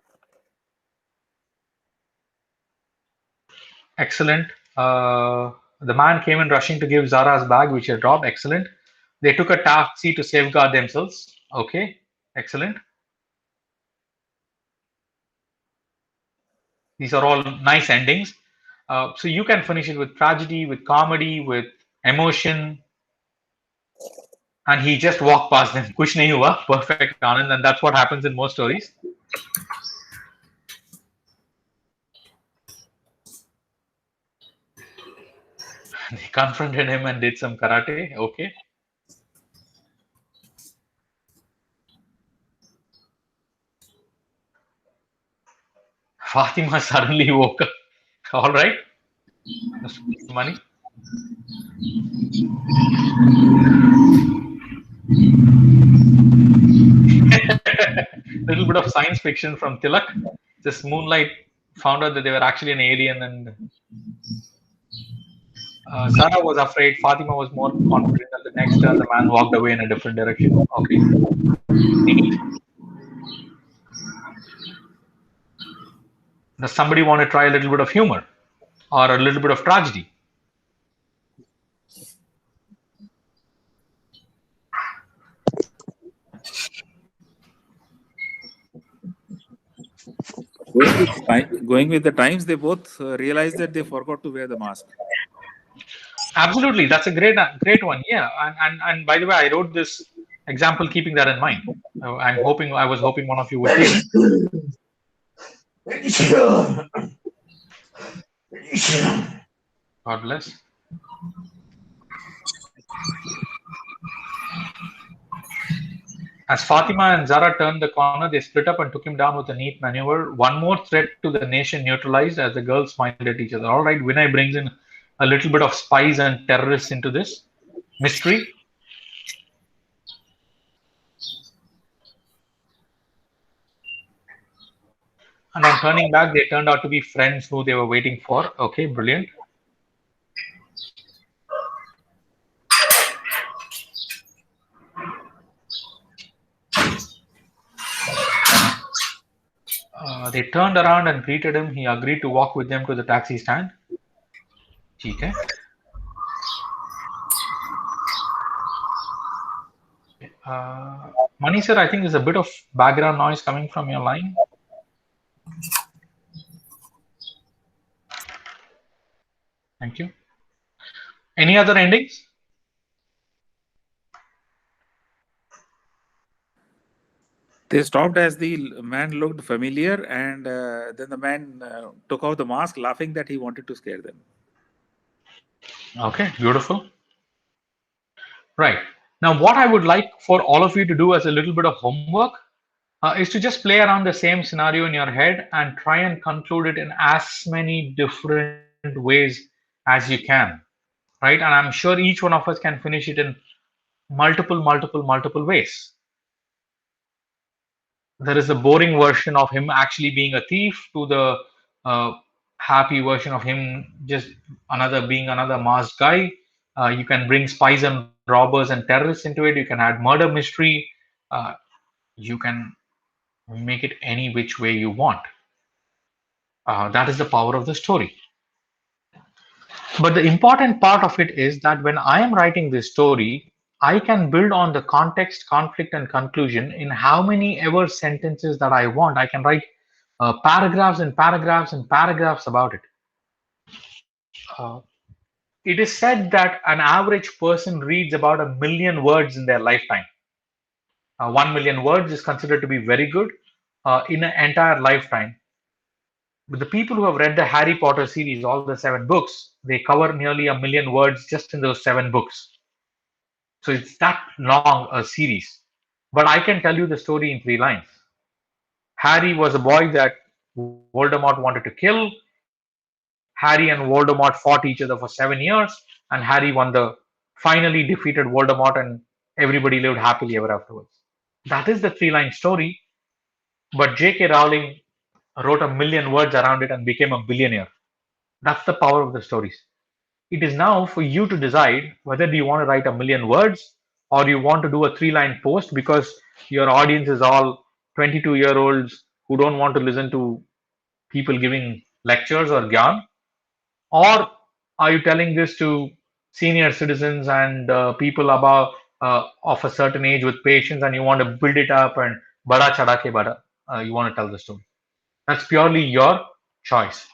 Excellent. The man came in rushing to give Zara's bag, which had dropped. Excellent. They took a taxi to safeguard themselves. Okay, excellent. These are all nice endings. So you can finish it with tragedy, with comedy, with emotion. And he just walked past them. Kuch nahi hua. Perfect, Anand. And that's what happens in most stories. They confronted him and did some karate. Okay. Fatima suddenly woke up. All right. Money. Little bit of science fiction from Tilak. This moonlight found out that they were actually an alien, and Zara was afraid. Fatima was more confident. At the next turn, the man walked away in a different direction. Okay. Neat. Does somebody want to try a little bit of humor or a little bit of tragedy? Going with the times, they both realized that they forgot to wear the mask. Absolutely, that's a great one. Yeah, and by the way, I wrote this example keeping that in mind. I was hoping one of you would hear it. God bless. As Fatima and Zara turned the corner, they split up and took him down with a neat maneuver. One more threat to the nation neutralized as the girls smiled at each other. All right, Vinay brings in a little bit of spies and terrorists into this mystery. And on turning back, they turned out to be friends who they were waiting for. Okay, brilliant. They turned around and greeted him. He agreed to walk with them to the taxi stand. Okay. Mani sir, I think there's a bit of background noise coming from your line. Thank you. Any other endings? They stopped as the man looked familiar, and then the man took off the mask, laughing that he wanted to scare them. Okay, beautiful. Right. Now, what I would like for all of you to do as a little bit of homework is to just play around the same scenario in your head and try and conclude it in as many different ways as you can. Right. And I'm sure each one of us can finish it in multiple ways. There is a boring version of him actually being a thief to the uh, happy version of him just being another masked guy. You can bring spies and robbers and terrorists into it. You can add murder mystery. Uh, you can make it any which way you want. That is the power of the story. But the important part of it is that when I am writing this story, I can build on the context, conflict, and conclusion in how many ever sentences that I want. I can write paragraphs and paragraphs and paragraphs about it. Uh, it is said that an average person reads about 1 million words in their lifetime. 1 million words is considered to be very good in an entire lifetime. But the people who have read the Harry Potter series, all the 7 books, they cover nearly 1 million words just in those 7 books. So it's that long a series. But I can tell you the story in 3 lines. Harry was a boy that Voldemort wanted to kill. Harry and Voldemort fought each other for 7 years, and Harry finally defeated Voldemort, and everybody lived happily ever afterwards. That is the 3 line story. But J.K. Rowling wrote 1 million words around it and became a billionaire. That's the power of the stories. It is now for you to decide whether do you want to write 1 million words or you want to do a 3 line post because your audience is all 22-year-olds who don't want to listen to people giving lectures or gyan, or are you telling this to senior citizens and people above of a certain age with patience, and you want to build it up and bada chada ke bada, you want to tell the story. That's purely your choice.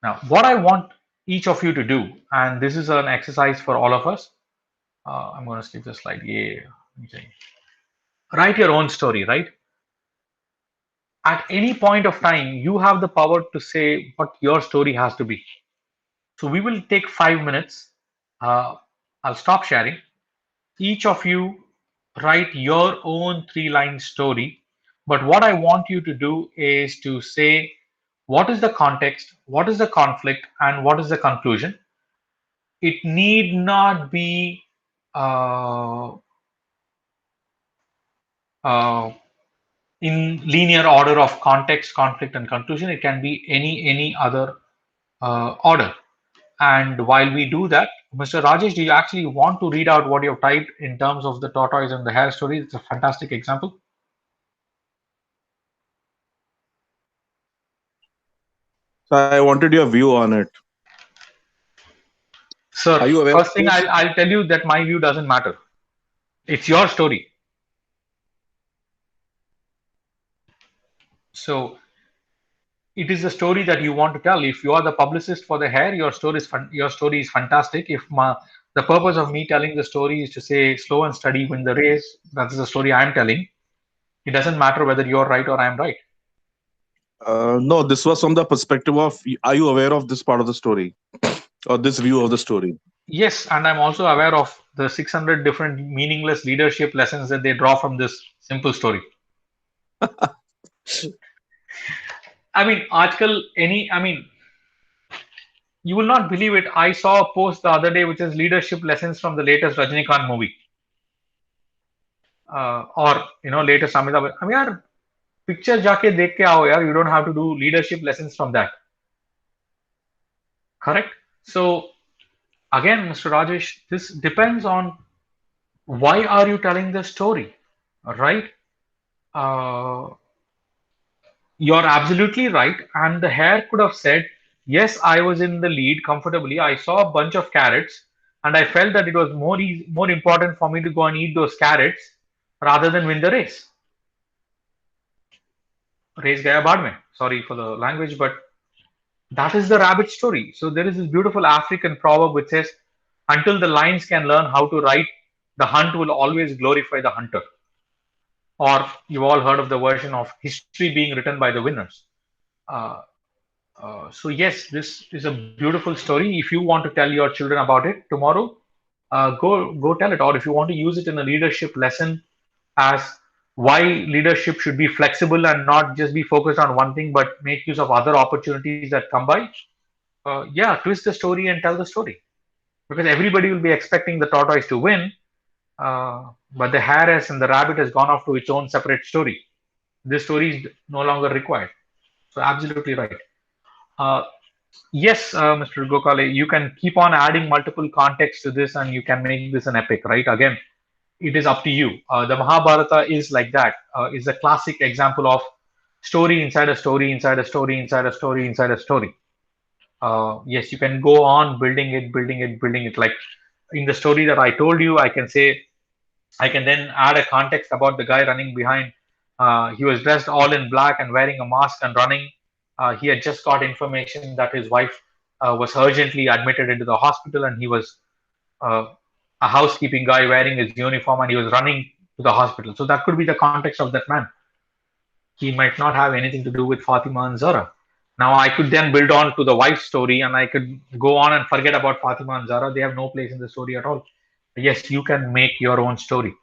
Now, what I want each of you to do, and this is an exercise for all of us. I'm going to skip this slide. Yeah. Okay. Write your own story, right? At any point of time, you have the power to say what your story has to be. So we will take 5 minutes. I'll stop sharing. Each of you write your own 3 line story. But what I want you to do is to say what is the context, what is the conflict, and what is the conclusion. It need not be uh, uh, in linear order of context, conflict, and conclusion. It can be any other order. And while we do that, Mr. Rajesh, do you actually want to read out what you've typed in terms of the tortoise and the hare story? It's a fantastic example. So I wanted your view on it. Sir, Are you aware first of thing this? I'll tell you that my view doesn't matter. It's your story. So it is the story that you want to tell. If you are the publicist for the hare, your story is your story is fantastic. If the purpose of me telling the story is to say slow and steady win the race, that's the story I'm telling. It doesn't matter whether you're right or I'm right. No, this was from the perspective of, are you aware of this part of the story or this view of the story? Yes, and I'm also aware of the 600 different meaningless leadership lessons that they draw from this simple story. I mean, you will not believe it. I saw a post the other day which is leadership lessons from the latest Rajinikanth movie. Or latest Amitabh. I mean, yaar, picture jaake dekh ke aao yaar. You don't have to do leadership lessons from that. Correct? So again, Mr. Rajesh, this depends on why are you telling the story, right? You're absolutely right. And the hare could have said, yes, I was in the lead comfortably. I saw a bunch of carrots and I felt that it was more important for me to go and eat those carrots rather than win the race. Race gaya baad mein. Sorry for the language, but that is the rabbit story. So there is this beautiful African proverb which says, until the lions can learn how to write, the hunt will always glorify the hunter. Or you've all heard of the version of history being written by the winners. Uh, So yes, this is a beautiful story. If you want to tell your children about it tomorrow, go tell it. Or if you want to use it in a leadership lesson as why leadership should be flexible and not just be focused on one thing, but make use of other opportunities that come by. Yeah, twist the story and tell the story, because everybody will be expecting the tortoise to win, but the hare has and the rabbit has gone off to its own separate story. This story is no longer required. So absolutely right. Uh, yes, Mr. Gokale, you can keep on adding multiple contexts to this, and you can make this an epic, right? Again, it is up to you. The Mahabharata is like that. Is a classic example of story inside a story inside a story inside a story inside a story. Yes, you can go on building it, building it, building it. Like in the story that I told you, I can say, I can then add a context about the guy running behind. He was dressed all in black and wearing a mask and running. He had just got information that his wife was urgently admitted into the hospital, and he was uh, a housekeeping guy wearing his uniform, and he was running to the hospital. So that could be the context of that man. He might not have anything to do with Fatima and Zara. Now I could then build on to the wife's story, and I could go on and forget about Fatima and Zara. They have no place in the story at all. Yes, you can make your own story,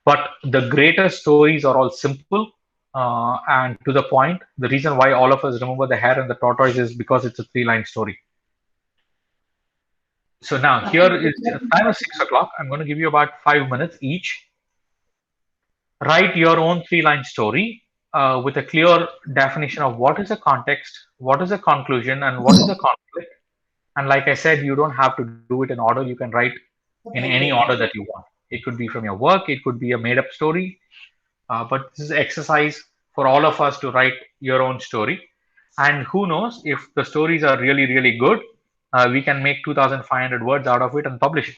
but the greatest stories are all simple and to the point. The reason why all of us remember the hare and the tortoise is because it's a three-line story. So now here is time is 6 o'clock. I'm going to give you about 5 minutes each. Write your own three-line story with a clear definition of what is a context, what is a conclusion, and what is a conflict. And like I said, you don't have to do it in order. You can write in any order that you want. It could be from your work, it could be a made up story. But this is exercise for all of us to write your own story. And who knows, if the stories are really, really good, we can make 2,500 words out of it and publish it.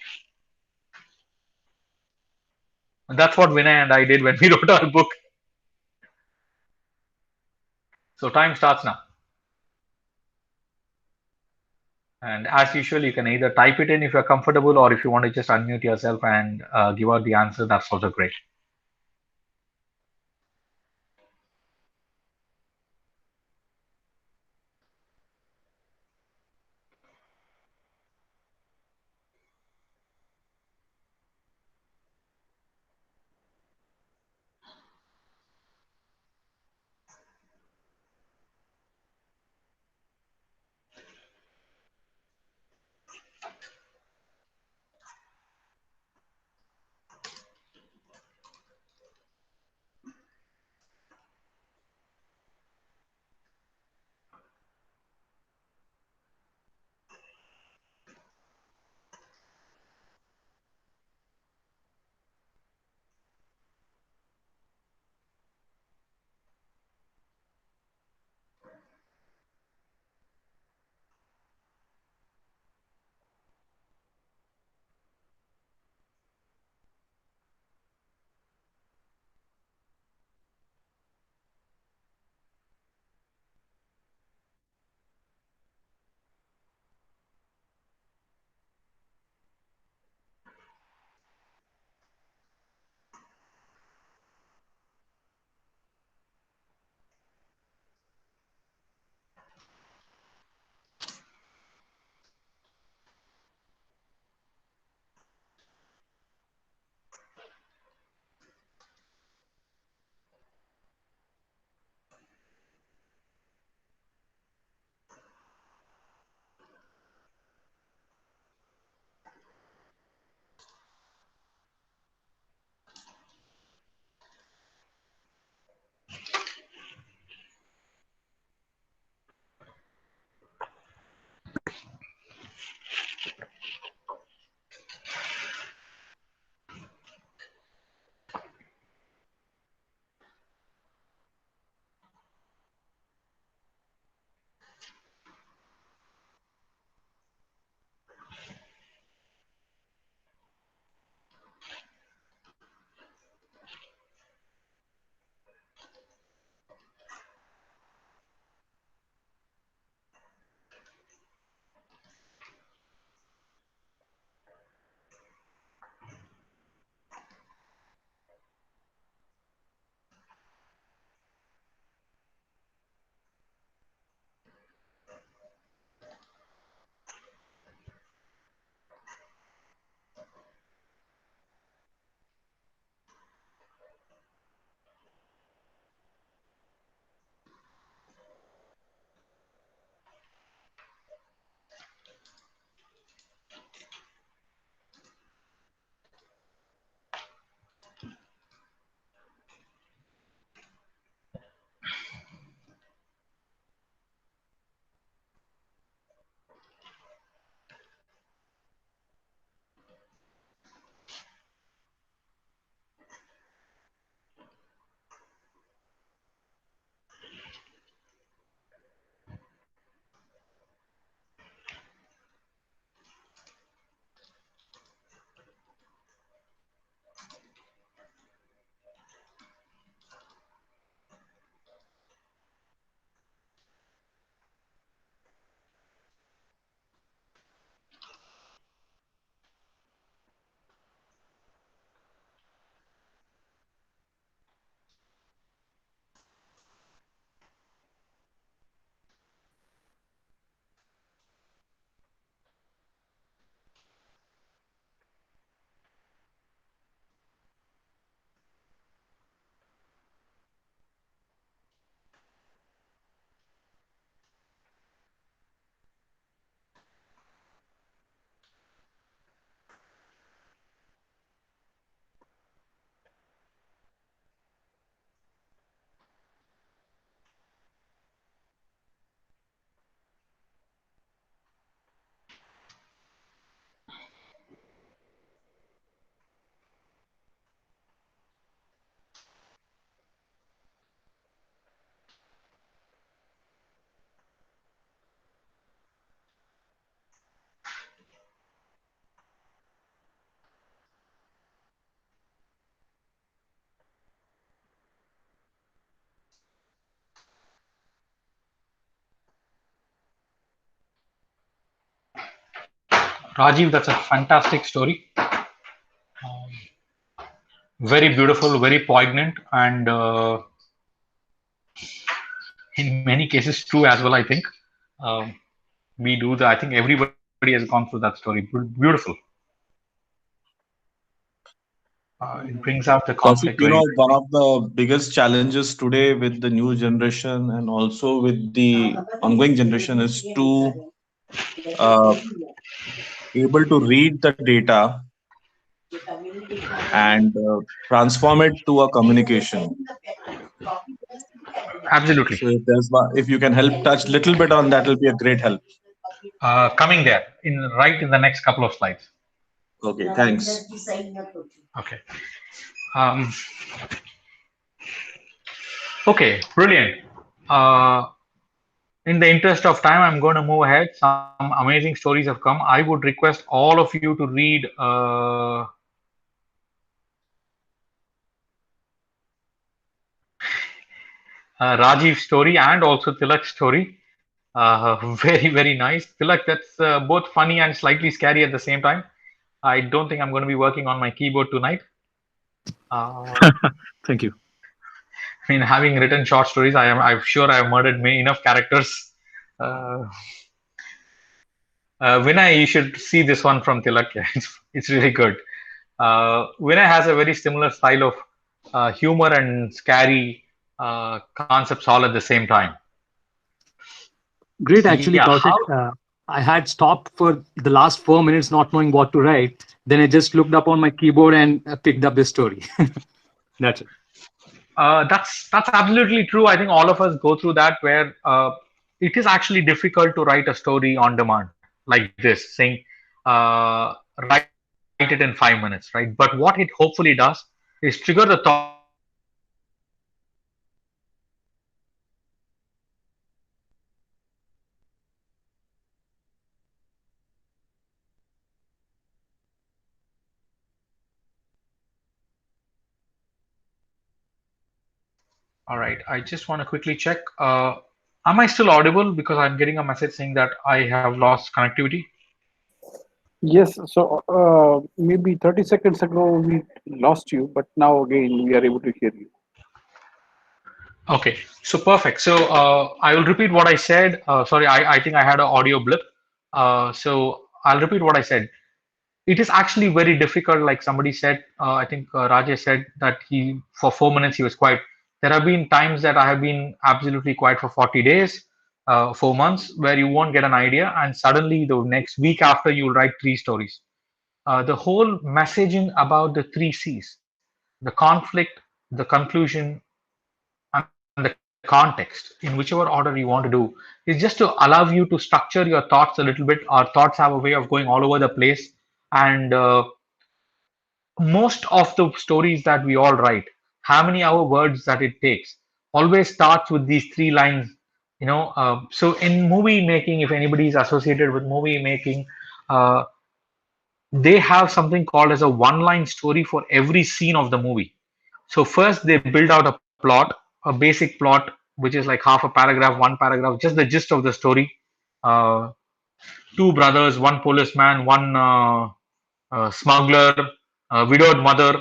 And that's what Vinay and I did when we wrote our book. So time starts now. And as usual, you can either type it in if you're comfortable, or if you want to just unmute yourself and give out the answer, that's also great. Rajiv, that's a fantastic story. Very beautiful, very poignant, and in many cases true as well. I think we do that. I think everybody has gone through that story. Beautiful. It brings out the Kaushik, conflict very. one of the biggest challenges today with the new generation and also with the ongoing generation is to uh, able to read the data and transform it to a communication. Absolutely. So if you can help touch little bit on that, will be a great help. Coming there in the next couple of slides. Okay, thanks. Okay. Um, okay, brilliant. In the interest of time, I'm going to move ahead. Some amazing stories have come. I would request all of you to read Rajiv's story and also Tilak's story. Very, very nice. Tilak, that's both funny and slightly scary at the same time. I don't think I'm going to be working on my keyboard tonight. Thank you. I mean, having written short stories, I'm sure I have murdered enough characters. Vinay, you should see this one from Tilak. It's really good. Vinay has a very similar style of humor and scary concepts all at the same time. Great, actually, Yeah, Kaushik. I had stopped for the last 4 minutes not knowing what to write. Then I just looked up on my keyboard and picked up this story. That's it. That's absolutely true. I think all of us go through that where it is actually difficult to write a story on demand like this, saying write it in 5 minutes, right? But what it hopefully does is trigger the thought process and allow you to structure your thoughts a little bit or thoughts have a way of going all over the place. And all right, I just want to quickly check. Am I still audible? Because I'm getting a message saying that I have lost connectivity. Yes, so maybe 30 seconds ago we lost you, but now again we are able to hear you. Okay, so perfect. So I will repeat what I said. Sorry, I think I had an audio blip. So I'll repeat what I said. It is actually very difficult. Like somebody said, I think Rajesh said that he for 4 minutes he was quiet. There have been times that I have been absolutely quiet for 40 days, 4 months, where you won't get an idea, and suddenly the next week after you will write 3 stories. The whole messaging about the 3 C's, the conflict, the conclusion, and the context, in whichever order you want to do, is just to allow you to structure your thoughts a little bit. Our thoughts have a way of going all over the place, and most of the stories that we all write, how many hour words that it takes, always starts with these 3 lines. So in movie making, if anybody is associated with movie making, uh, they have something called as a one-line story for every scene of the movie. So first they build out a plot, a basic plot, which is like half a paragraph, one paragraph, just the gist of the story. Uh, 2 brothers, one policeman, one smuggler, a widowed mother,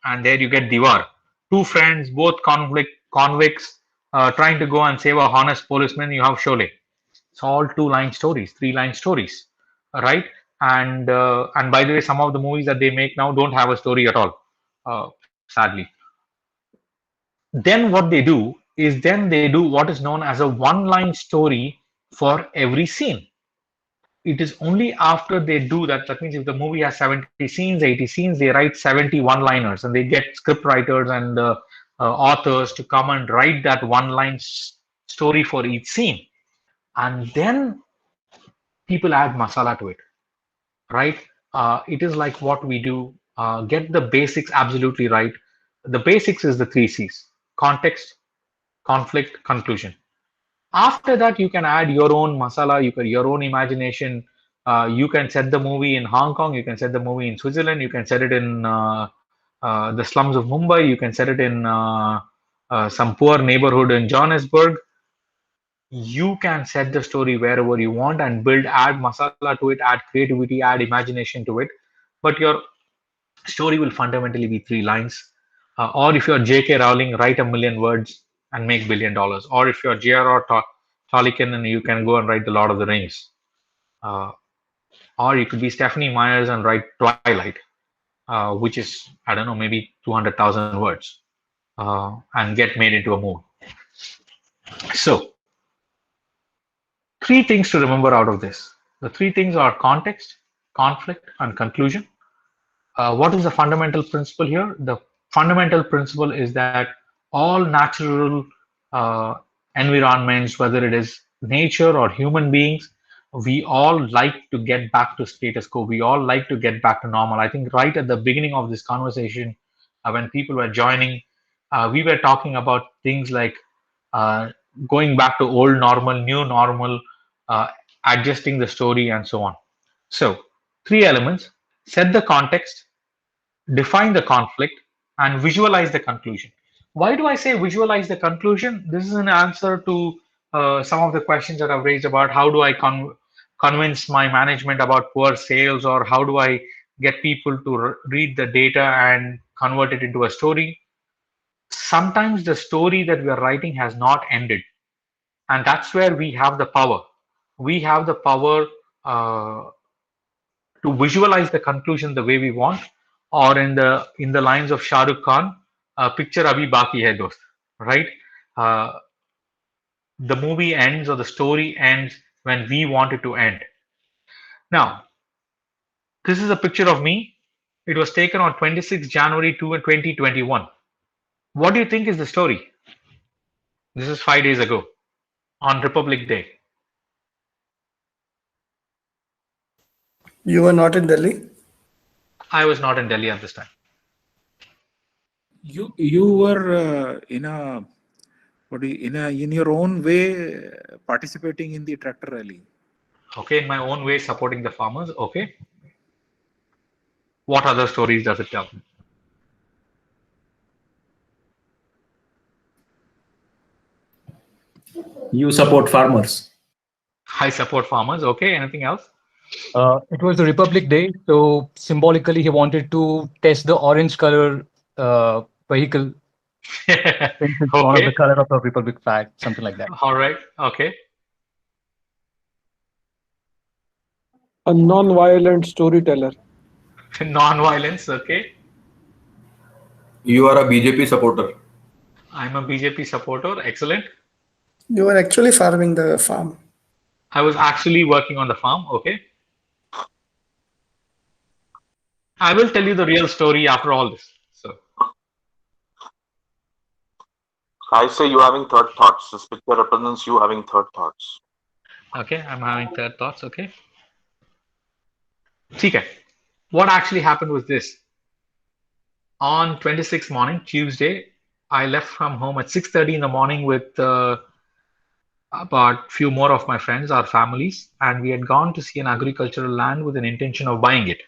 and there you get Diwar. 2 friends, both convicts, trying to go and save a honest policeman. You have Sholay. It's all 2 line stories, 3 line stories, right? And by the way, some of the movies that they make now don't have a story at all, sadly. Then what they do is then they do what is known as a one-line story for every scene. It is only after they do that, that means if the movie has 70 scenes, 80 scenes, they write 70 one-liners, and they get script writers and authors to come and write that one-line story for each scene. And then people add masala to it, right? It is like what we do, get the basics absolutely right. The basics is the 3 C's: context, conflict, conclusion. After that, you can add your own masala, your own imagination. You can set the movie in Hong Kong, you can set the movie in Switzerland, you can set it in the slums of Mumbai, you can set it in some poor neighborhood in Johannesburg. you can set the story wherever you want and add masala to it, add creativity, add imagination to it. But your story will fundamentally be 3 lines. Or if you're J.K. Rowling, write 1 million words and make $1 billion. Or if you're J.R.R. Tolkien and you can go and write The Lord of the Rings. Or you could be Stephanie Myers and write Twilight, which is, I don't know, maybe 200,000 words, and get made into a movie. So, 3 things to remember out of this. The 3 things are context, conflict, and conclusion. What is the fundamental principle here? The fundamental principle is that all natural environments, whether it is nature or human beings, we all like to get back to status quo. We all like to get back to normal. I think right at the beginning of this conversation, when people were joining, we were talking about things like going back to old normal, new normal, adjusting the story, and so on. So, 3 elements: set the context, define the conflict, and visualize the conclusion. Why do I say visualize the conclusion? This is an answer to some of the questions that I've raised about how do I convince my management about poor sales, or how do I get people to read the data and convert it into a story. Sometimes the story that we are writing has not ended, and that's where we have the power. We have the power to visualize the conclusion the way we want, or in the lines of Shah Rukh Khan, picture abhi baki hai dost, right? Uh, the movie ends or the story ends when we want it to end. Now, this is a picture of me. It was taken on 26 January 2021. What do you think is the story? This is 5 days ago on Republic Day. You were not in Delhi? I was not in Delhi at this time. You were in your own way participating in the tractor rally. Okay, in my own way supporting the farmers. Okay. What other stories does it tell? You support farmers. I support farmers. Okay. Anything else? It was the Republic Day, so symbolically he wanted to test the orange color vehicle. It's one of the color of a Republic flag, something like that. All right. Okay. A non-violent storyteller. Non-violence. Okay. You are a BJP supporter. I'm a BJP supporter. Excellent. You were actually farming the farm. I was actually working on the farm. Okay. I will tell you the real story after all this. So I say you having third thoughts. This picture represents you having third thoughts. okay, I'm having third thoughts. Okay. Okay. What actually happened was this. On 26th morning, Tuesday, I left from home at 6:30 in the morning with about few more of my friends, our families, and we had gone to see an agricultural land with an intention of buying it,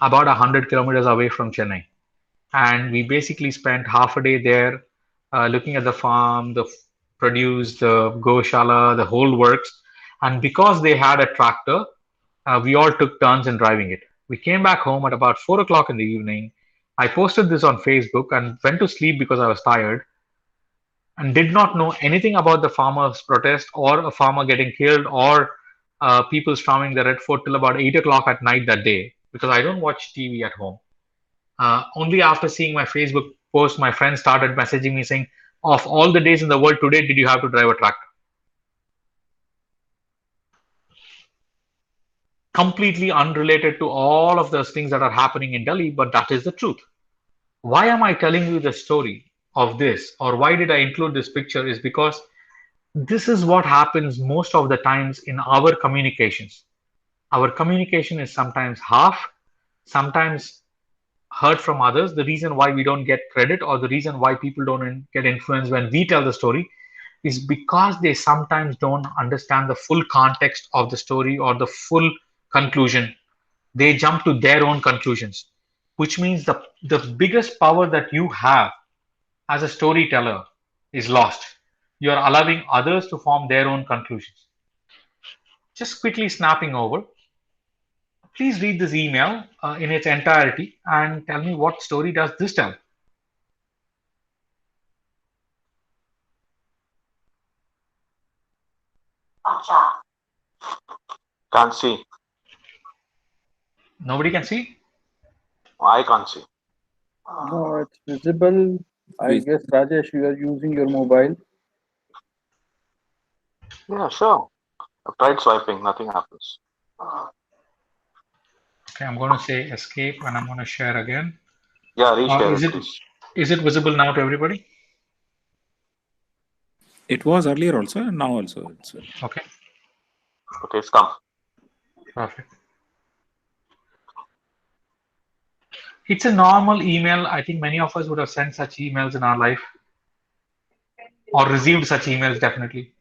about 100 kilometers away from Chennai. And we basically spent half a day there, looking at the farm, the produce, the goshala, the whole works. And because they had a tractor, we all took turns in driving it. We came back home at about 4 o'clock in the evening. I posted this on Facebook and went to sleep because I was tired, and did not know anything about the farmers' protest or a farmer getting killed or people storming the Red Fort till about 8 o'clock at night that day, because I don't watch TV at home. Only after seeing my Facebook post, my friends started messaging me saying, of all the days in the world, today did you have to drive a tractor? Completely unrelated to all of those things that are happening in Delhi, but that is the truth. Why am I telling you the story of this, or why did I include this picture, is because this is what happens most of the times in our communications. Our communication is sometimes half, sometimes heard from others. The reason why we don't get credit, or the reason why people don't get influenced when we tell the story, is because they sometimes don't understand the full context of the story or the full conclusion. They jump to their own conclusions, which means the biggest power that you have as a storyteller is lost. you're allowing others to form their own conclusions. Just quickly snapping over, please read this email in its entirety and tell me what story does this tell. Can't see. Nobody can see? I can't see. No, it's visible. I guess Rajesh, you are using your mobile. Yeah, sure. I've tried swiping, nothing happens. Okay, I'm going to say escape and I'm going to share again. Yeah, reshare it, please. Is it visible now to everybody? It was earlier also and now also. Okay. Okay, it's come. Perfect. It's a normal email. I think many of us would have sent such emails in our life or received such emails, definitely.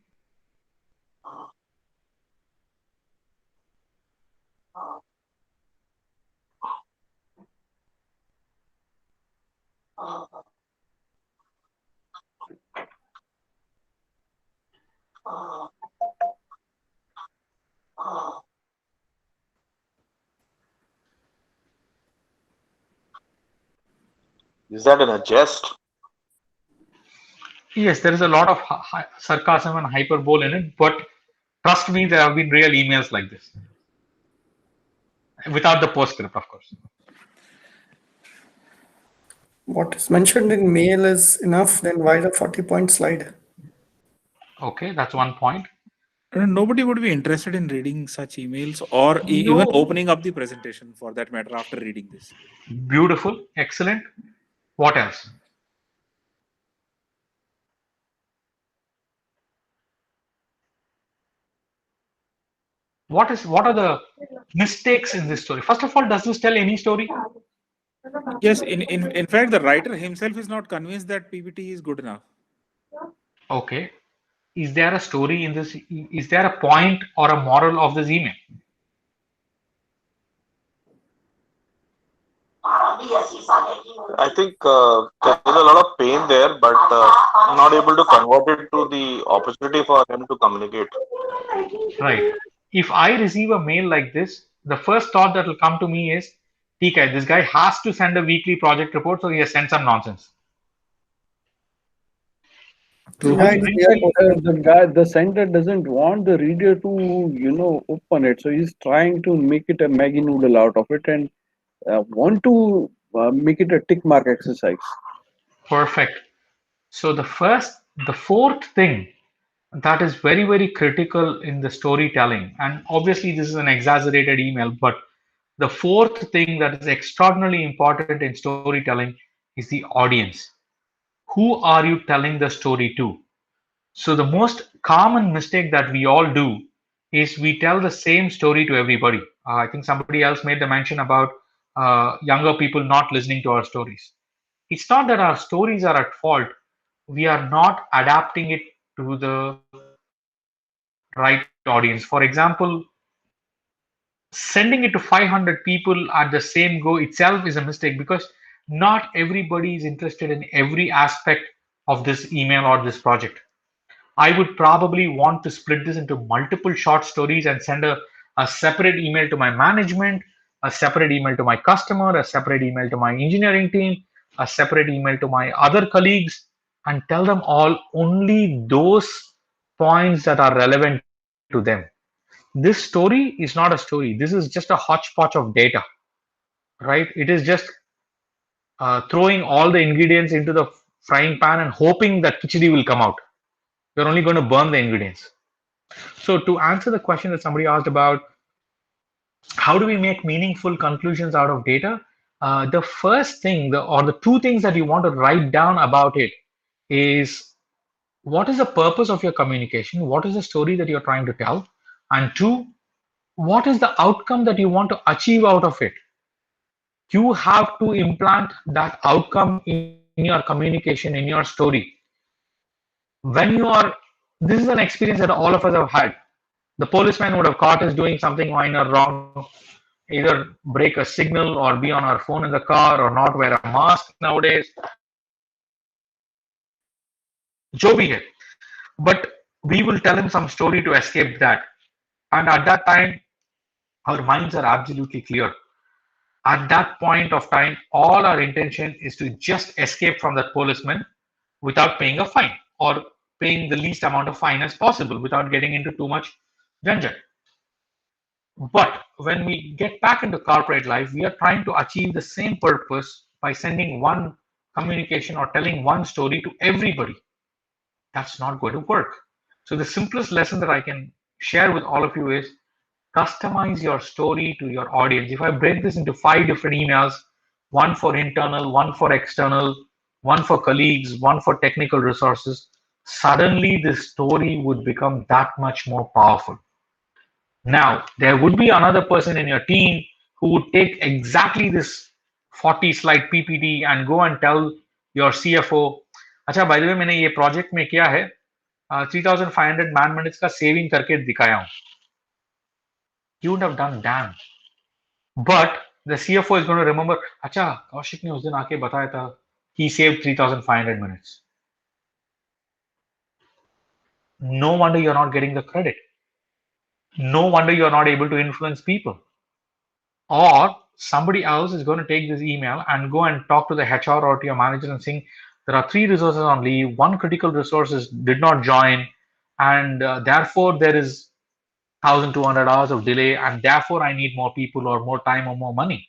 Is that in a jest? Yes, there is a lot of sarcasm and hyperbole in it, but trust me, there have been real emails like this. Without the postscript, of course. What is mentioned in mail is enough, then why the 40-point slide? Okay, that's one point. Nobody would be interested in reading such emails or even opening up the presentation for that matter after reading this. Beautiful, excellent. What else? What are the mistakes in this story? First of all, does this tell any story? Yes, in fact, the writer himself is not convinced that PPT is good enough. Okay. Is there a story in this? Is there a point or a moral of this email? I think there is a lot of pain there, but I'm not able to convert it to the opportunity for them to communicate. Right. If I receive a mail like this, the first thought that will come to me is, TK, this guy has to send a weekly project report, so he has sent some nonsense. The sender doesn't want the reader to, open it. So he's trying to make it a Maggie noodle out of it and want to make it a tick mark exercise. Perfect. So the fourth thing that is very, very critical in the storytelling, and obviously this is an exaggerated email, but the fourth thing that is extraordinarily important in storytelling is the audience. Who are you telling the story to? So the most common mistake that we all do is we tell the same story to everybody. I think somebody else made the mention about younger people not listening to our stories. It's not that our stories are at fault. We are not adapting it to the right audience. For example, sending it to 500 people at the same go itself is a mistake because not everybody is interested in every aspect of this email or this project. I would probably want to split this into multiple short stories and send a separate email to my management, a separate email to my customer, a separate email to my engineering team, a separate email to my other colleagues, and tell them all only those points that are relevant to them. This story is not a story. This is just a hodgepodge of data, right? It is just throwing all the ingredients into the frying pan and hoping that khichdi will come out. You're only going to burn the ingredients. So to answer the question that somebody asked about, how do we make meaningful conclusions out of data? The first thing, or the two things that you want to write down about it is, what is the purpose of your communication? What is the story that you're trying to tell? And two, what is the outcome that you want to achieve out of it? You have to implant that outcome in your communication, in your story. This is an experience that all of us have had. The policeman would have caught us doing something minor wrong, either break a signal or be on our phone in the car or not wear a mask nowadays. Jo bhi hai. but we will tell him some story to escape that. And at that time, our minds are absolutely clear. At that point of time, all our intention is to just escape from that policeman without paying a fine, or paying the least amount of fine as possible without getting into too much janjat. But when we get back into corporate life, we are trying to achieve the same purpose by sending one communication or telling one story to everybody. That's not going to work. So the simplest lesson that I can share with all of you is customize your story to your audience. If I break this into 5 different emails, one for internal, one for external, one for colleagues, one for technical resources, suddenly this story would become that much more powerful. Now, there would be another person in your team who would take exactly this 40-slide PPT and go and tell your CFO, अच्छा by the way मैंने ये project में किया है 3,500 man minutes का saving करके दिखाया हूँ. You would have done damn. But the CFO is going to remember, अच्छा कौशिक ने उस दिन आके बताया था he saved 3,500 minutes. No wonder you're not getting the credit. No wonder you're not able to influence people. Or somebody else is going to take this email and go and talk to the HR or to your manager and saying, there are 3 resources on leave, 1 critical resource did not join, and therefore there is 1,200 hours of delay, and therefore I need more people or more time or more money.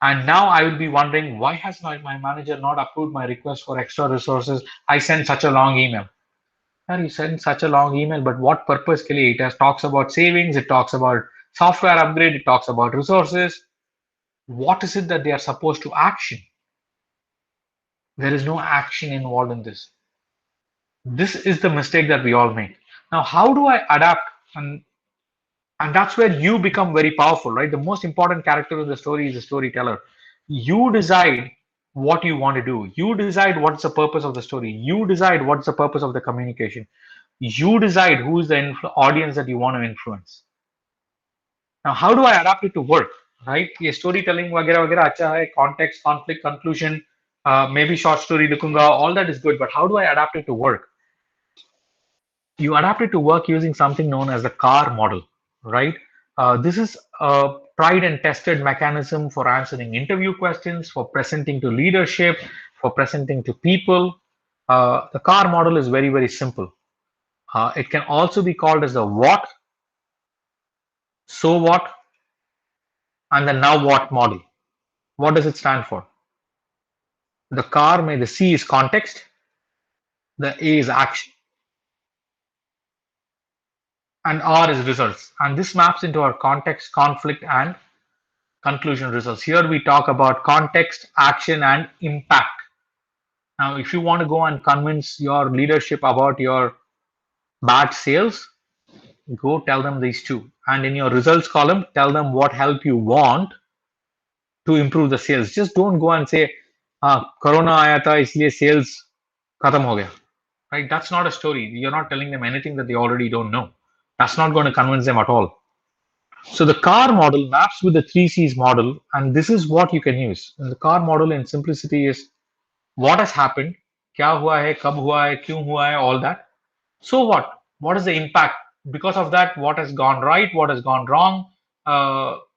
And now I will be wondering, why has my manager not approved my request for extra resources? I sent such a long email. And you sent such a long email, but what purpose? It has talks about savings, it talks about software upgrade, it talks about resources. What is it that they are supposed to action? There is no action involved in this. This is the mistake that we all make. Now, how do I adapt? And that's where you become very powerful, right? The most important character in the story is the storyteller. You decide what you want to do. You decide what's the purpose of the story. You decide what's the purpose of the communication. You decide who is the audience that you want to influence. Now, how do I adapt it to work, right? ये storytelling वगैरह वगैरह अच्छा है, context, conflict, conclusion, maybe short story लिखूंगा, all that is good, but how do I adapt it to work? You adapt it to work using something known as the CAR model, right? This is a tried and tested mechanism for answering interview questions, for presenting to leadership, for presenting to people. The CAR model is very, very simple. It can also be called as the what, so what, and the now what model. What does it stand for? The CAR, the C is context, the A is action, and R is results. And this maps into our context, conflict, and conclusion results. Here we talk about context, action, and impact. Now, if you want to go and convince your leadership about your bad sales, go tell them these two. And in your results column, tell them what help you want to improve the sales. Just don't go and say, Corona आया था इसलिए sales खत्म हो गया. Right? That's not a story. You're not telling them anything that they already don't know. That's not going to convince them at all. So the CAR model maps with the 3Cs model, and this is what you can use. And the CAR model in simplicity is what has happened, क्या हुआ है, कब हुआ है, क्यों हुआ है, all that. So what? What is the impact? Because of that, what has gone right, what has gone wrong?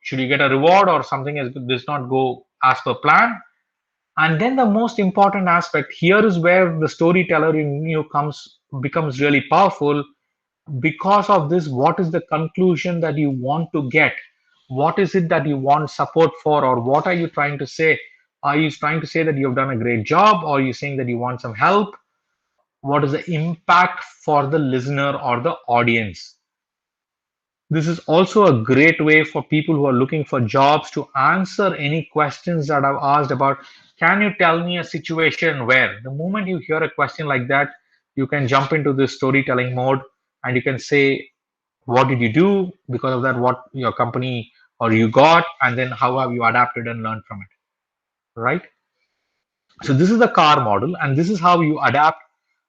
Should you get a reward or something does not go as per plan? And then the most important aspect here is where the storyteller in you becomes really powerful. Because of this, what is the conclusion that you want to get? What is it that you want support for, or what are you trying to say? Are you trying to say that you've done a great job, or are you saying that you want some help? What is the impact for the listener or the audience? This is also a great way for people who are looking for jobs to answer any questions that I've asked about. Can you tell me a situation where? The moment you hear a question like that, you can jump into this storytelling mode and you can say, what did you do? Because of that, what your company or you got, and then how have you adapted and learned from it, right? So this is the CAR model, and this is how you adapt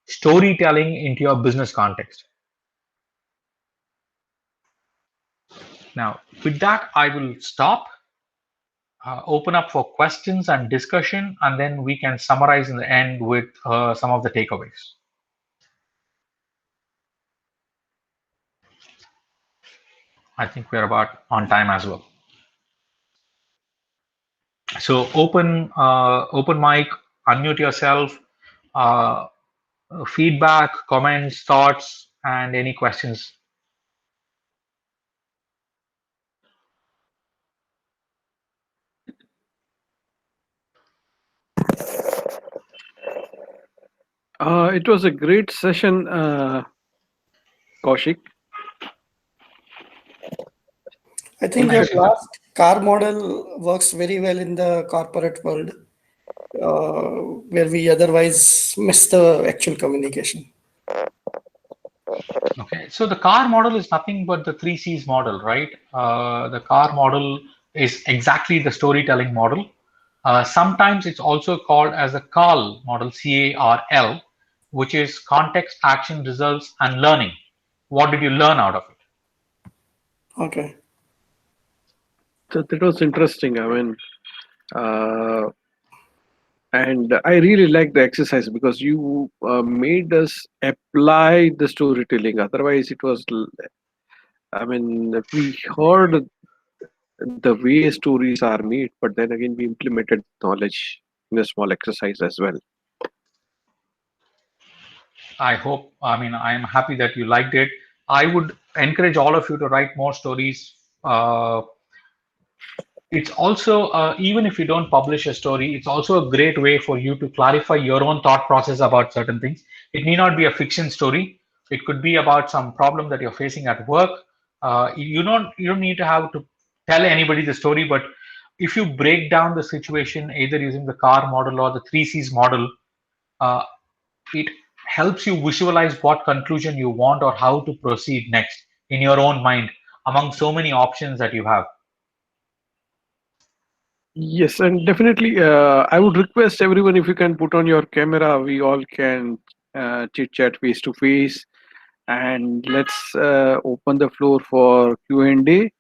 storytelling into your business context. Now, with that, I will stop, open up for questions and discussion, and then we can summarize in the end with some of the takeaways. I think we're about on time as well. So open mic, unmute yourself, uh, feedback, comments, thoughts, and any questions. It was a great session, Kaushik. I think your last car model works very well in the corporate world, where we otherwise miss the actual communication. Okay, so the car model is nothing but the 3Cs model, right? The car model is exactly the storytelling model. Sometimes it's also called as a CARL model, CARL, which is context, action, results, and learning. What did you learn out of it? Okay. So that was interesting. I mean, uh, and I really like the exercise because you made us apply the storytelling. Otherwise, it was, I mean, we heard the way stories are made, but then again, we implemented knowledge in a small exercise as well. I am happy that you liked it. I would encourage all of you to write more stories. It's also, even if you don't publish a story, it's also a great way for you to clarify your own thought process about certain things. It need not be a fiction story. It could be about some problem that you're facing at work. You don't need to have to tell anybody the story, but if you break down the situation either using the car model or the 3Cs model, uh, it helps you visualize what conclusion you want or how to proceed next in your own mind among so many options that you have. Yes, and definitely, I would request everyone if you can put on your camera, we all can chit chat face to face, and let's open the floor for Q&A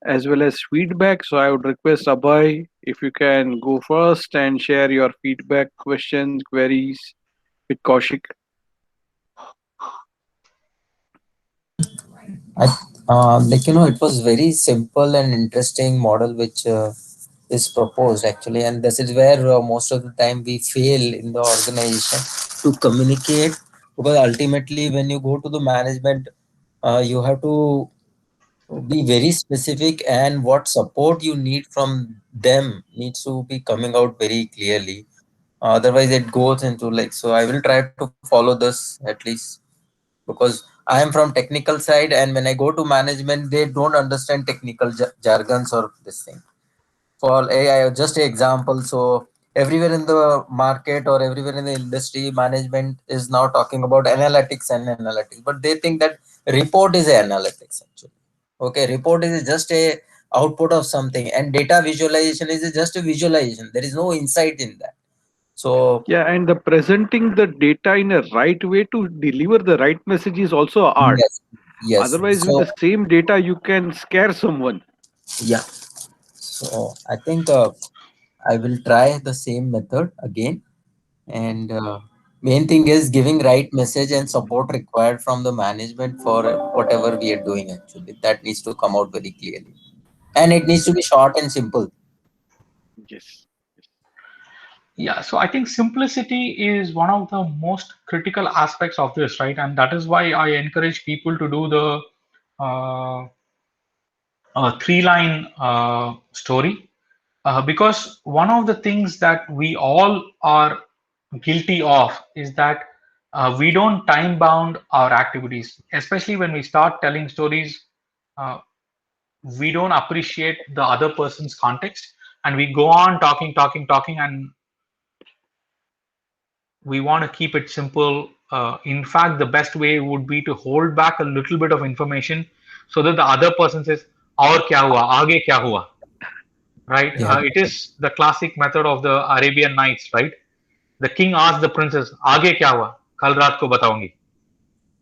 as well as feedback. So I would request Abhay if you can go first and share your feedback, questions, queries with Kaushik. It was very simple and interesting model which is proposed actually, and this is where most of the time we fail in the organization to communicate, because ultimately when you go to the management, you have to be very specific, and what support you need from them needs to be coming out very clearly. Otherwise it goes into like, so I will try to follow this at least, because I am from technical side, and when I go to management, they don't understand technical jargons or this thing. For AI, just an example. So everywhere in the market or everywhere in the industry, management is now talking about analytics and analytics, but they think that report is analytics actually. Okay, report is just a output of something, and data visualization is just a visualization. There is no insight in that. So Yeah, and the presenting the data in a right way to deliver the right message is also art. yes. Otherwise, with So the same data, you can scare someone. yeah. So I think I will try the same method again. And main thing is giving right message and support required from the management for whatever we are doing actually. That needs to come out very clearly. And it needs to be short and simple. Yes. Yeah, so I think simplicity is one of the most critical aspects of this, right? And that is why I encourage people to do the uh, three-line story, because one of the things that we all are guilty of is that we don't time bound our activities, especially when we start telling stories. Uh, we don't appreciate the other person's context, and we go on talking, and we want to keep it simple. In fact, the best way would be to hold back a little bit of information so that the other person says, "Aur kya hua? Aage kya hua?" Right? Yeah. It is the classic method of the Arabian Nights, right? The king asked the princess, "Aage kya hua? Kal raat ko bataungi."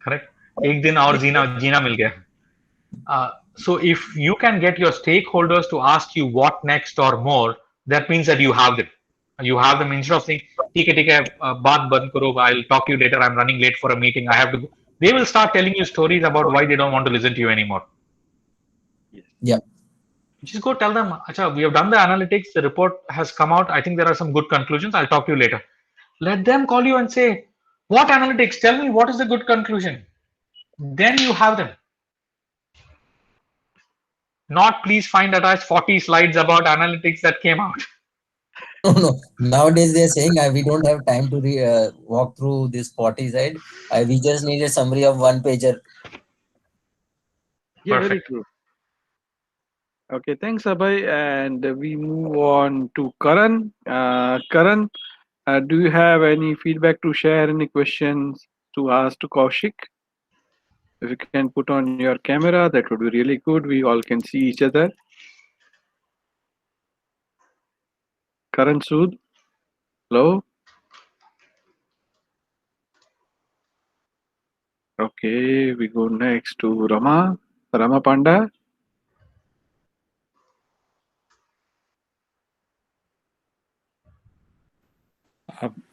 Correct? Ek din aur jeena mil gaya. So if you can get your stakeholders to ask you what next or more, that means that you have them. You have them instead of saying, ठीक है, बात बंद करो, I'll talk to you later, I'm running late for a meeting, I have to go. They will start telling you stories about why they don't want to listen to you anymore. Yeah. Just go tell them, Acha, we have done the analytics, the report has come out. I think there are some good conclusions. I'll talk to you later. Let them call you and say, what analytics? Tell me what is the good conclusion. Then you have them. Not please find attached 40 slides about analytics that came out. No. Nowadays they're saying we don't have time to walk through this 40 side. We just need a summary of one pager. Yeah, very Perfect. true. Okay, thanks, Abhay. And we move on to Karan. Karan, do you have any feedback to share? Any questions to ask to Kaushik? If you can put on your camera, that would be really good. We all can see each other. Karan Sood, hello. Okay, we go next to Rama Panda.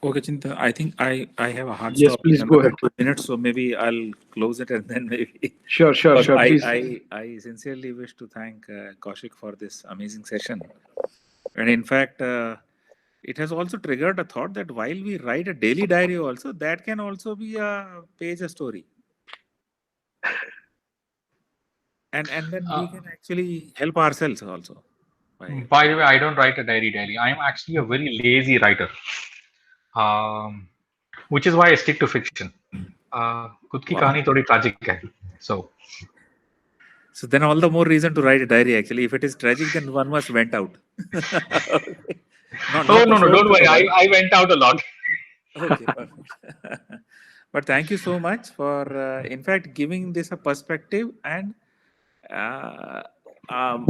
Okay, Chintan, I think I have a hard Yes, stop please in go another ahead. 2 minutes, so maybe I'll close it and then maybe. Sure, But please. I sincerely wish to thank Kaushik for this amazing session. And in fact, it has also triggered a thought that while we write a daily diary also, that can also be a page a story. And then we can actually help ourselves also. By the way, I don't write a diary daily. I am actually a very lazy writer, which is why I stick to fiction. खुद की कहानी थोड़ी tragic है. So then all the more reason to write a diary actually. If it is tragic, then one must vent out. Okay. No, don't worry. I went out a lot. Okay, perfect. But thank you so much for, in fact, giving this a perspective. And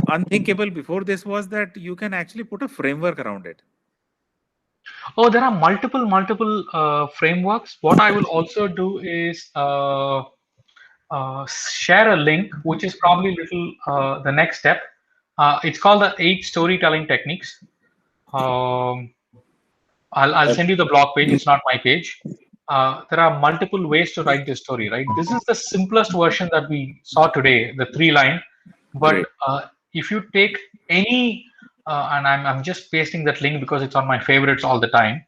unthinkable before this was that you can actually put a framework around it. Oh, there are multiple frameworks. What I will also do is share a link, which is probably the next step. It's called the 8 storytelling techniques. I'll send you the blog page. It's not my page. There are multiple ways to write this story, right? This is the simplest version that we saw today, the 3-line. But if you take any, and I'm just pasting that link because it's on my favorites all the time.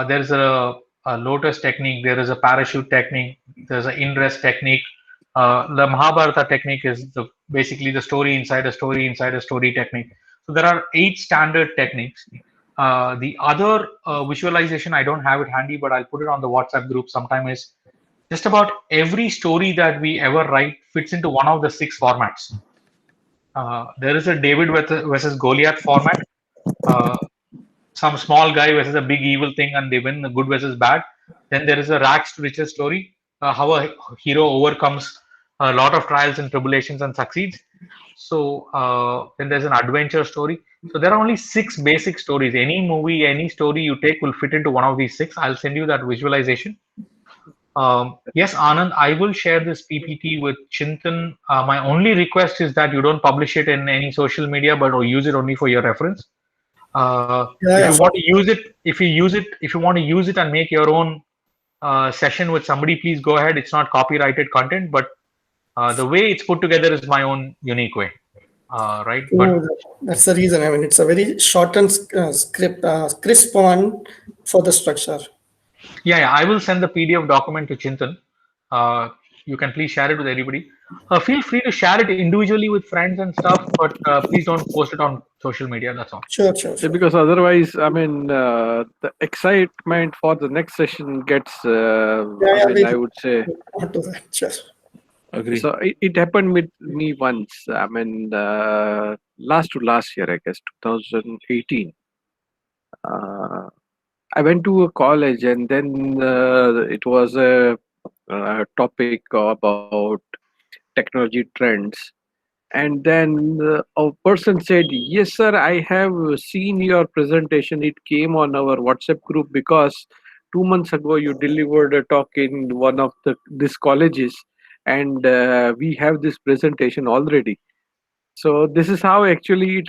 There's a lotus technique. There is a parachute technique. There's an in-rest technique. The Mahabharata technique is basically the story inside a story inside a story technique. So there are 8 standard techniques. The other visualization, I don't have it handy, but I'll put it on the WhatsApp group sometime, is just about every story that we ever write fits into one of the 6 formats. There is a David versus Goliath format. Some small guy versus a big evil thing and they win, the good versus bad. Then there is a rags to riches story, how a hero overcomes a lot of trials and tribulations and succeeds. So then there's an adventure story. So there are only 6 basic stories. Any movie, any story you take will fit into one of these 6. I'll send you that visualization. Yes, Anand, I will share this PPT with Chintan. My only request is that you don't publish it in any social media, but use it only for your reference. If you want to use it, if you want to use it and make your own session with somebody, please go ahead. It's not copyrighted content, but the way it's put together is my own unique way. Right? But that's the reason. I mean, it's a very shortened crisp one for the structure. Yeah, I will send the PDF document to Chintan. You can please share it with everybody. Feel free to share it individually with friends and stuff, but please don't post it on social media. That's all. Sure. Because otherwise, I mean, the excitement for the next session gets, I would say. Sure. Agree. So it happened with me once. I mean, last year, I guess, 2018. I went to a college, and then it was a topic about technology trends. And then a person said, "Yes, sir, I have seen your presentation. It came on our WhatsApp group because 2 months ago you delivered a talk in one of these colleges, and we have this presentation already." So this is how actually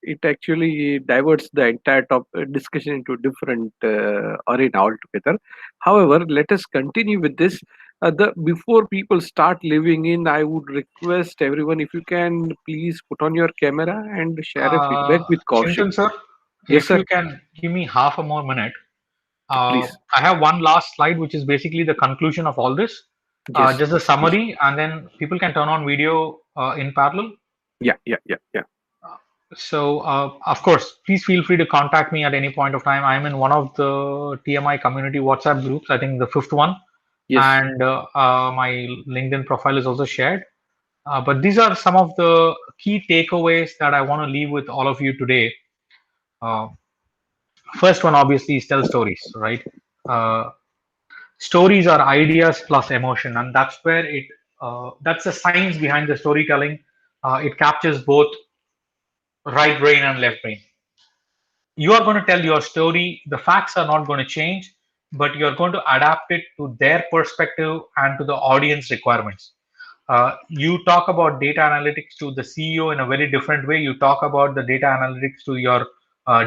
it actually diverts the entire discussion into different arena altogether. However, let us continue with this. Before people start living in, I would request everyone if you can please put on your camera and share a feedback with Kaushik. Chintan sir, Yes, if sir. you can give me half a more minute. Please. I have one last slide, which is basically the conclusion of all this. Yes. Just a summary, and then people can turn on video in parallel. Yeah. So, of course, please feel free to contact me at any point of time. I'm in one of the TMI community WhatsApp groups, I think the fifth one. Yes. And my LinkedIn profile is also shared. But these are some of the key takeaways that I want to leave with all of you today. First one, obviously, is tell stories, right? Stories are ideas plus emotion, and that's where that's the science behind the storytelling. It captures both right brain and left brain. You are going to tell your story. The facts are not going to change, but you're going to adapt it to their perspective and to the audience requirements. You talk about data analytics to the CEO in a very different way. You talk about the data analytics to your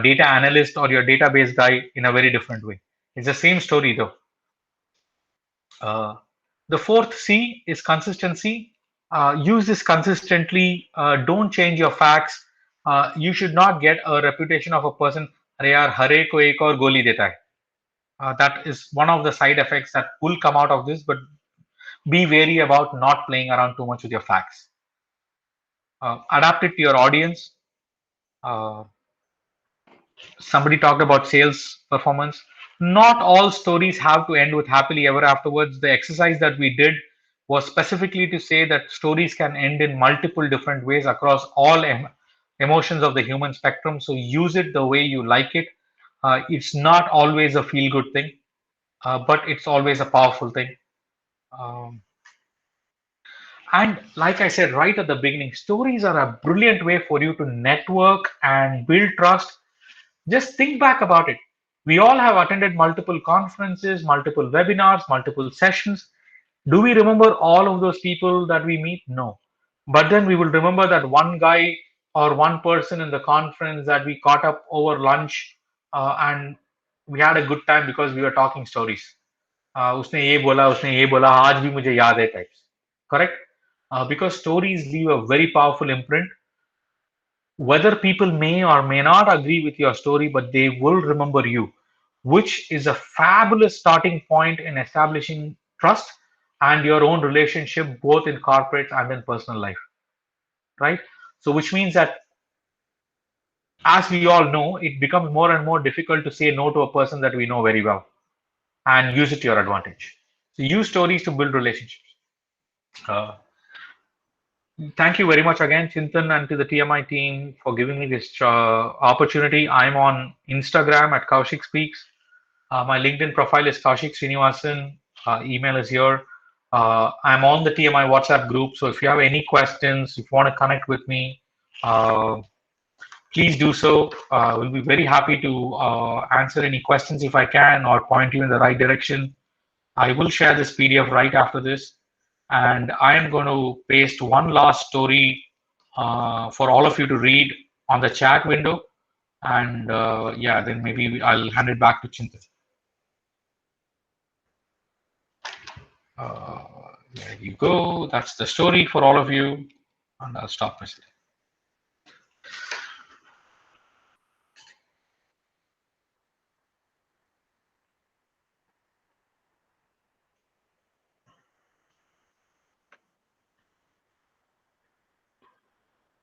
data analyst or your database guy in a very different way. It's the same story though. The fourth C is consistency. Use this consistently. Don't change your facts. You should not get a reputation of a person. अरे यार हरे को एक और गोली देता है. That is one of the side effects that will come out of this. But be wary about not playing around too much with your facts. Adapt it to your audience. Somebody talked about sales performance. Not all stories have to end with happily ever afterwards. The exercise that we did was specifically to say that stories can end in multiple different ways across all emotions of the human spectrum. So use it the way you like it. It's not always a feel good thing, but it's always a powerful thing. And like I said right at the beginning, stories are a brilliant way for you to network and build trust. Just think back about it. We all have attended multiple conferences, multiple webinars, multiple sessions. Do we remember all of those people that we meet? No. But then we will remember that one guy or one person in the conference that we caught up over lunch and we had a good time because we were talking stories. उसने ये बोला आज भी मुझे याद है types. Correct? Because stories leave a very powerful imprint. Whether people may or may not agree with your story, but they will remember you, which is a fabulous starting point in establishing trust and your own relationship, both in corporate and in personal life. Right? So, which means that, as we all know, it becomes more and more difficult to say no to a person that we know very well and use it to your advantage. So, use stories to build relationships. Thank you very much again, Chintan, and to the TMI team for giving me this opportunity. I'm on Instagram at Kaushik Speaks. My LinkedIn profile is Kaushik Srinivasan. Email is here. I'm on the TMI WhatsApp group. So if you have any questions, if you want to connect with me, please do so. We'll be very happy to answer any questions if I can or point you in the right direction. I will share this PDF right after this. And I am going to paste one last story for all of you to read on the chat window. And yeah, then maybe I'll hand it back to Chintan. There you go. That's the story for all of you. And I'll stop myself.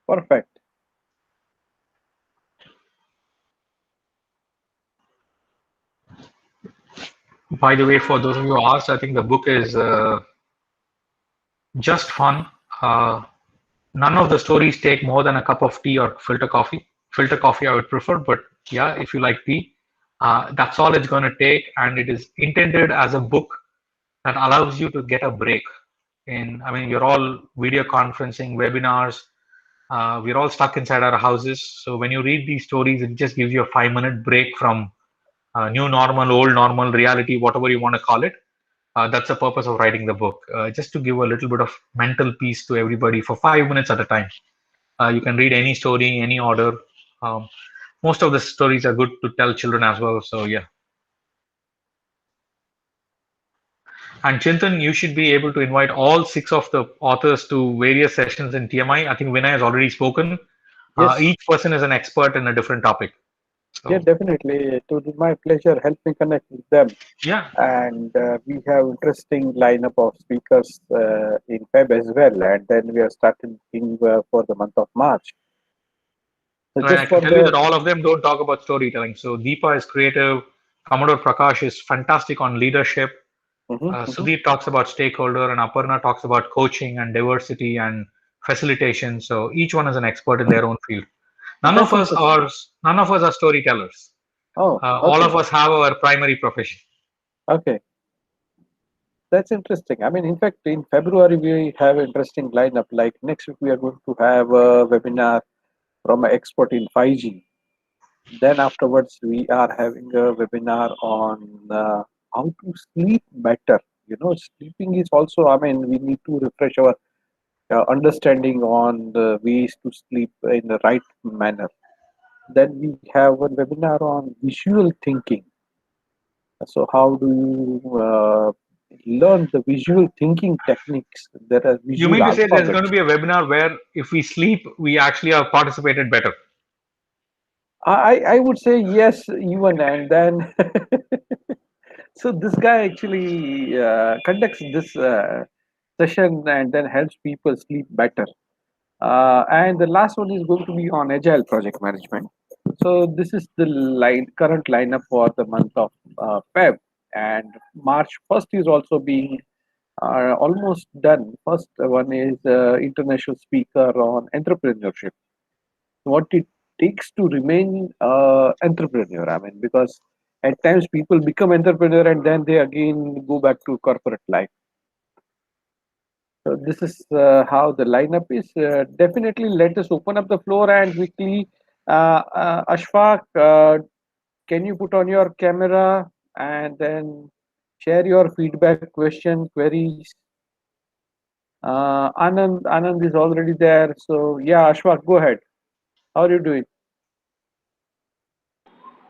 Perfect. By the way, for those of you who asked, I think the book is just fun. None of the stories take more than a cup of tea or filter coffee. Filter coffee I would prefer, but yeah, if you like tea, that's all it's going to take. And it is intended as a book that allows you to get a break. I mean, we're all video conferencing, webinars. We're all stuck inside our houses. So when you read these stories, it just gives you a 5-minute break from new normal, old normal, reality, whatever you want to call it. That's the purpose of writing the book, just to give a little bit of mental peace to everybody for 5 minutes at a time. You can read any story, any order. Most of the stories are good to tell children as well. So yeah. And Chintan, you should be able to invite all 6 of the authors to various sessions in TMI. I think Vinay has already spoken. Yes. Each person is an expert in a different topic. Yeah, So, definitely. It would be my pleasure. Help me connect with them. yeah, And we have interesting lineup of speakers in Feb as well. And then we are starting for the month of March. So and I just can for tell you that the all of them don't talk about storytelling. So, Deepa is creative. Commodore Prakash is fantastic on leadership. Mhm, mhm. Sudeep talks about stakeholder, and Aparna talks about coaching and diversity and facilitation. So, each one is an expert in their own field. That's interesting. None of us are storytellers. Oh, All okay, of us have our primary profession. okay. That's interesting. I mean, in fact, in February we have interesting lineup. Like next week we are going to have a webinar from an expert in 5G. Then afterwards we are having a webinar on how to sleep better. You know, sleeping is also. I mean, we need to refresh our understanding on the ways to sleep in the right manner. Then we have a webinar on visual thinking. So how do you learn the visual thinking techniques? There are You visual mean to say there's going to alphabets. be a webinar where if we sleep, we actually have participated better? I would say yes, even and then. So this guy actually conducts this session and then helps people sleep better. And the last one is going to be on agile project management. So this is the current lineup for the month of Feb, and March 1st is also being almost done. First one is international speaker on entrepreneurship. What it takes to remain entrepreneur. I mean, because at times people become entrepreneur and then they again go back to corporate life. So this is how the lineup is. Definitely, let us open up the floor and quickly, Ashfaq, can you put on your camera and then share your feedback, question, queries? Anand is already there. So yeah, Ashfaq, go ahead. How are you doing?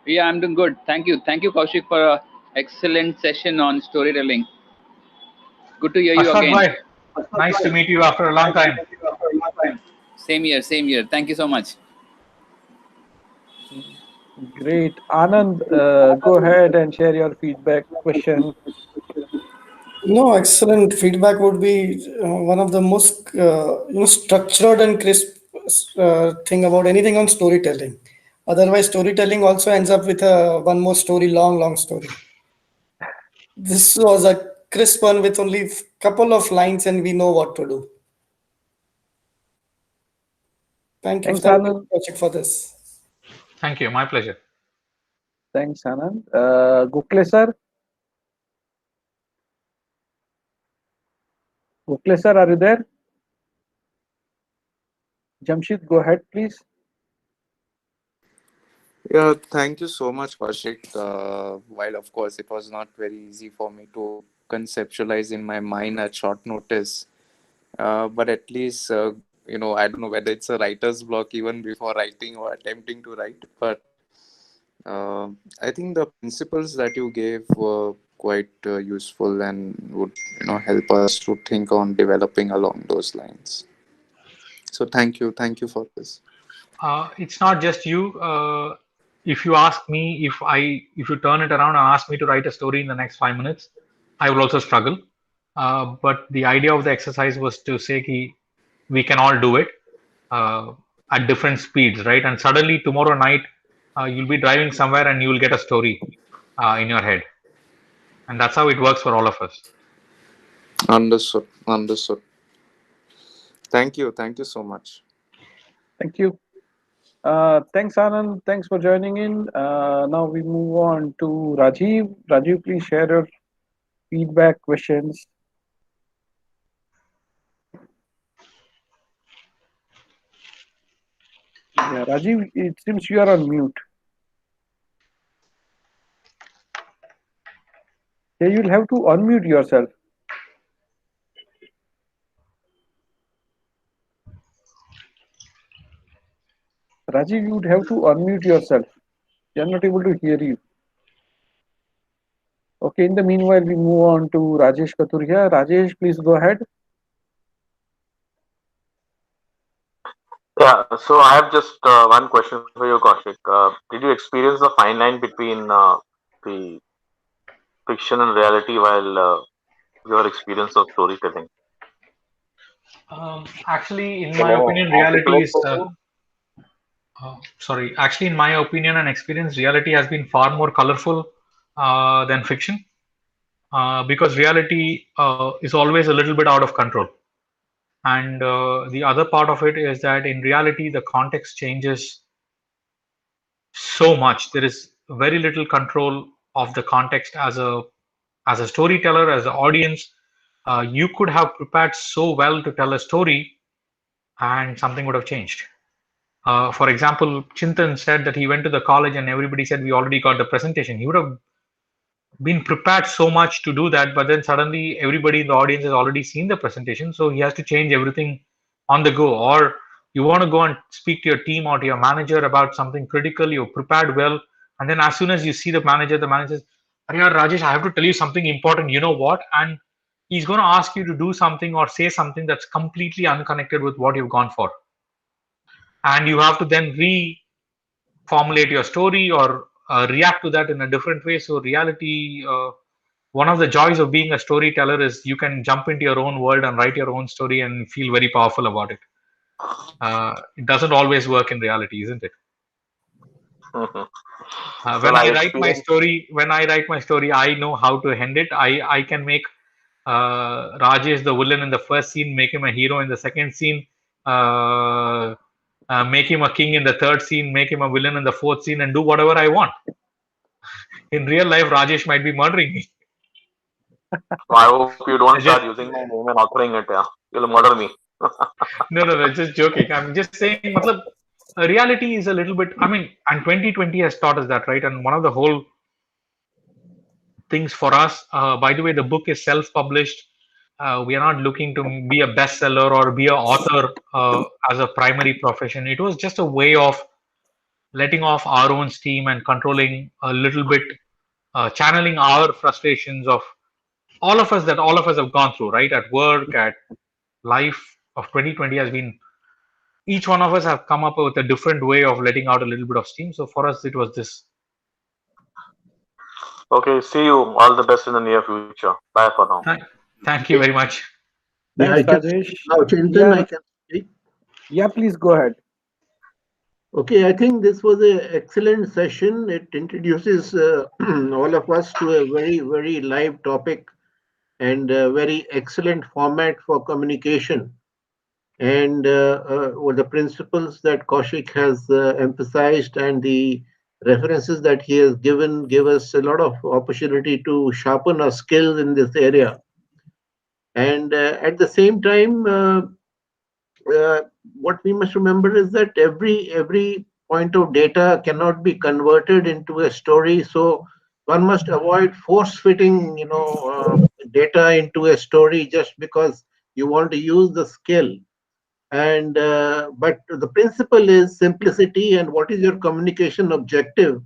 Yeah, I'm doing good. Thank you. Thank you, Kaushik, for a excellent session on storytelling. Good to hear you Ashfaq again. bhai, nice to meet you after a long time. Same here, same here. Thank you so much. Great. Anand, go ahead and share your feedback, question. No, excellent feedback would be one of the most structured and crisp thing about anything on storytelling. Otherwise, storytelling also ends up with a one more story, long story. This was a crisp one with only couple of lines, and we know what to do. Thanks, Thank you, Anand. Kaushik, for this. Thank you. My pleasure. Thanks, Anand. Gokhale sir. Gokhale sir, are you there? Jamshid, go ahead, please. Yeah, thank you so much, Kaushik. While of course it was not very easy for me to conceptualize in my mind at short notice, but at least I don't know whether it's a writer's block even before writing or attempting to write, but uh, I think the principles that you gave were quite useful and would help us to think on developing along those lines. So thank you for this. It's not just you. If you ask me, if you turn it around and ask me to write a story in the next 5 minutes, I will also struggle. But the idea of the exercise was to say ki we can all do it uh, at different speeds, right? And suddenly tomorrow night, you'll be driving somewhere and you will get a story in your head, and that's how it works for all of us. Understood. Understood. Thank you so much. Thank you. Thanks, Anand. Thanks for joining in. Now we move on to Rajiv. Rajiv, please share your feedback, questions. Yeah, Rajiv, it seems you are on mute. Yeah, you'll have to unmute yourself. Rajiv, you would have to unmute yourself. We are not able to hear you. Okay, in the meanwhile, we move on to Rajesh Katuria. Rajesh, please go ahead. Yeah, so I have just one question for you, Kaushik. Did you experience the fine line between the fiction and reality while your experience of storytelling? Actually, in Can my you opinion, reality articulate is for me? sorry. Actually, in my opinion and experience, reality has been far more colorful than fiction because reality is always a little bit out of control. And the other part of it is that in reality, the context changes so much. There is very little control of the context as a storyteller, as an audience. You could have prepared so well to tell a story, and something would have changed. For example, Chintan said that he went to the college and everybody said we already got the presentation. He would have been prepared so much to do that, but then suddenly everybody in the audience has already seen the presentation, so he has to change everything on the go. Or you want to go and speak to your team or to your manager about something critical, you're prepared well, and then as soon as you see the manager says, "Arey Rajesh, I have to tell you something important, you know what?" And he's going to ask you to do something or say something that's completely unconnected with what you've gone for. And you have to then reformulate your story or react to that in a different way. So reality, one of the joys of being a storyteller is you can jump into your own world and write your own story and feel very powerful about it. It doesn't always work in reality, isn't it? Mhm. When Well, I I write my experienced. story, I know how to end it. I can make Rajesh the villain in the first scene, make him a hero in the second scene, uh, make him a king in the third scene, make him a villain in the fourth scene, and do whatever I want. In real life, Rajesh might be murdering me. I hope you don't start Just using my name and authoring it. Yeah, you'll murder me. no, just joking. I'm just saying, matlab, reality is a little bit. I mean, and 2020 has taught us that, right? And one of the whole things for us. By the way, the book is self-published. We are not looking to be a bestseller or be an author as a primary profession. It was just a way of letting off our own steam and controlling a little bit, channeling our frustrations of all of us have gone through, right? At work, at life of 2020 has been each one of us have come up with a different way of letting out a little bit of steam. So for us, it was this. Okay, see you. All the best in the near future. Bye for now. Thank you very much. Yeah, Thanks, I can. Rajesh. Now, Chintan, Yeah, I can speak. yeah, please go ahead. Okay, I think this was an excellent session. It introduces all of us to a very, very live topic and a very excellent format for communication. And the principles that Kaushik has emphasized and the references that he has given give us a lot of opportunity to sharpen our skills in this area. And at the same time, what we must remember is that every point of data cannot be converted into a story. So one must avoid force fitting, data into a story just because you want to use the skill. And but the principle is simplicity, and what is your communication objective,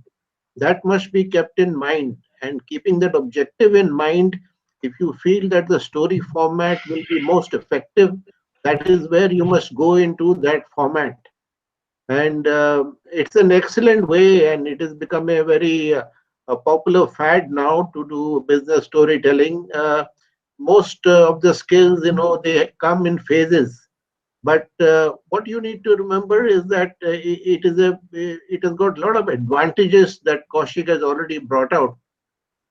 that must be kept in mind. And keeping that objective in mind, if you feel that the story format will be most effective, that is where you must go into that format. And it's an excellent way, and it has become a very a popular fad now to do business storytelling. Most of the skills, they come in phases. But what you need to remember is that it has got a lot of advantages that Kaushik has already brought out,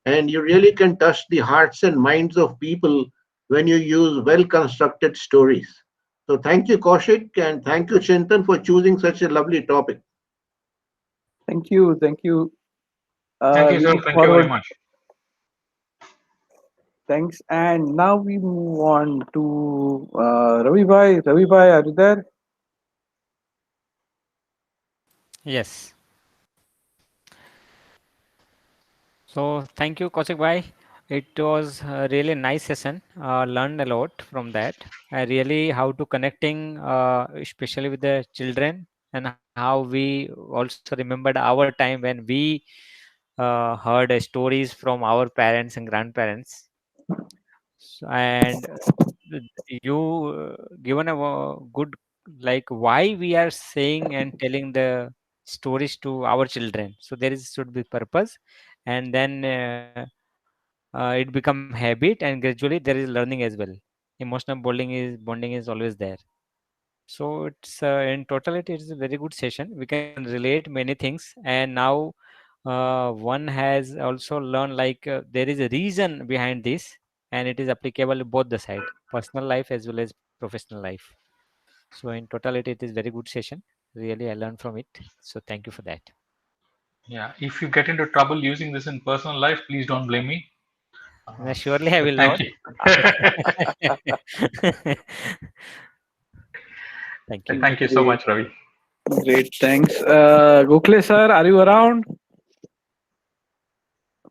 and you really can touch the hearts and minds of people when you use well constructed stories. So thank you, Kaushik, and thank you, Chintan, for choosing such a lovely topic. Thank you. Thank you. Thank you, We sir. look Thank you very forward. much. Thanks. And now we move on to Ravi Bhai. Ravi Bhai, are you there? Yes. So thank you, Kaushik Bhai. It was a really nice session. Learned a lot from that. Really how to connecting, especially with the children, and how we also remembered our time when we heard stories from our parents and grandparents. And you given a good, like, why we are saying and telling the stories to our children. So there is should be purpose, and then it become habit, and gradually there is learning as well. Emotional bonding is always there. So it's in totality, it's a very good session. We can relate many things, and now one has also learned, like, there is a reason behind this, and it is applicable to both the side, personal life as well as professional life. So in totality, it is very good session. Really, I learned from it. So thank you for that. Yeah, if you get into trouble using this in personal life, please don't blame me. Surely I will Thank not. you. Thank you. Thank you so much, Ravi. Great, thanks. Gokhale sir, are you around?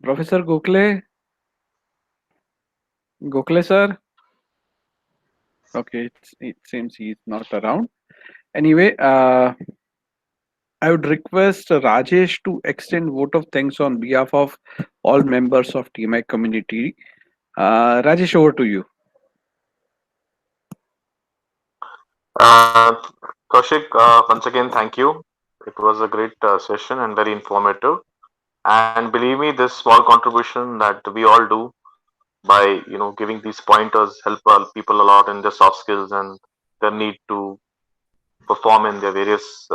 Professor Gokhale? Gokhale sir? Okay, it seems he's not around. Anyway, I would request Rajesh to extend vote of thanks on behalf of all members of TMI community. Rajesh, over to you. Kaushik, once again, thank you. It was a great session and very informative. And believe me, this small contribution that we all do by giving these pointers help people a lot in their soft skills and their need to perform in their various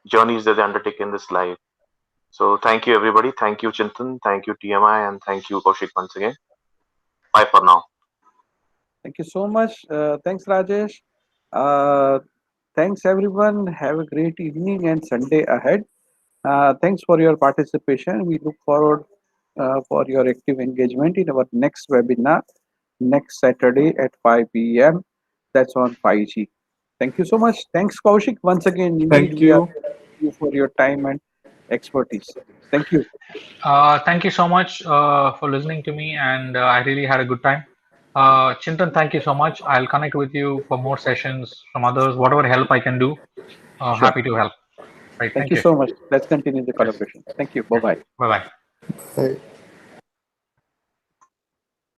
journeys that they undertake in this life. So thank you everybody. Thank you Chintan. Thank you TMI, and thank you Kaushik once again. Bye for now. Thank you so much. Thanks, Rajesh. Thanks, everyone. Have a great evening and Sunday ahead. Thanks for your participation. We look forward for your active engagement in our next webinar next Saturday at 5 p.m. That's on 5G. Thank you so much. Thanks, Kaushik. Once again, indeed, Thank we are you. thanking you for your time and expertise. Thank you. Thank you so much for listening to me, and I really had a good time. Chintan, thank you so much. I'll connect with you for more sessions from others. Whatever help I can do, Sure. happy to help. Right. Thank Thank you you. so much. Let's continue the Yes. collaboration. Thank you. Bye bye. Bye bye. Bye.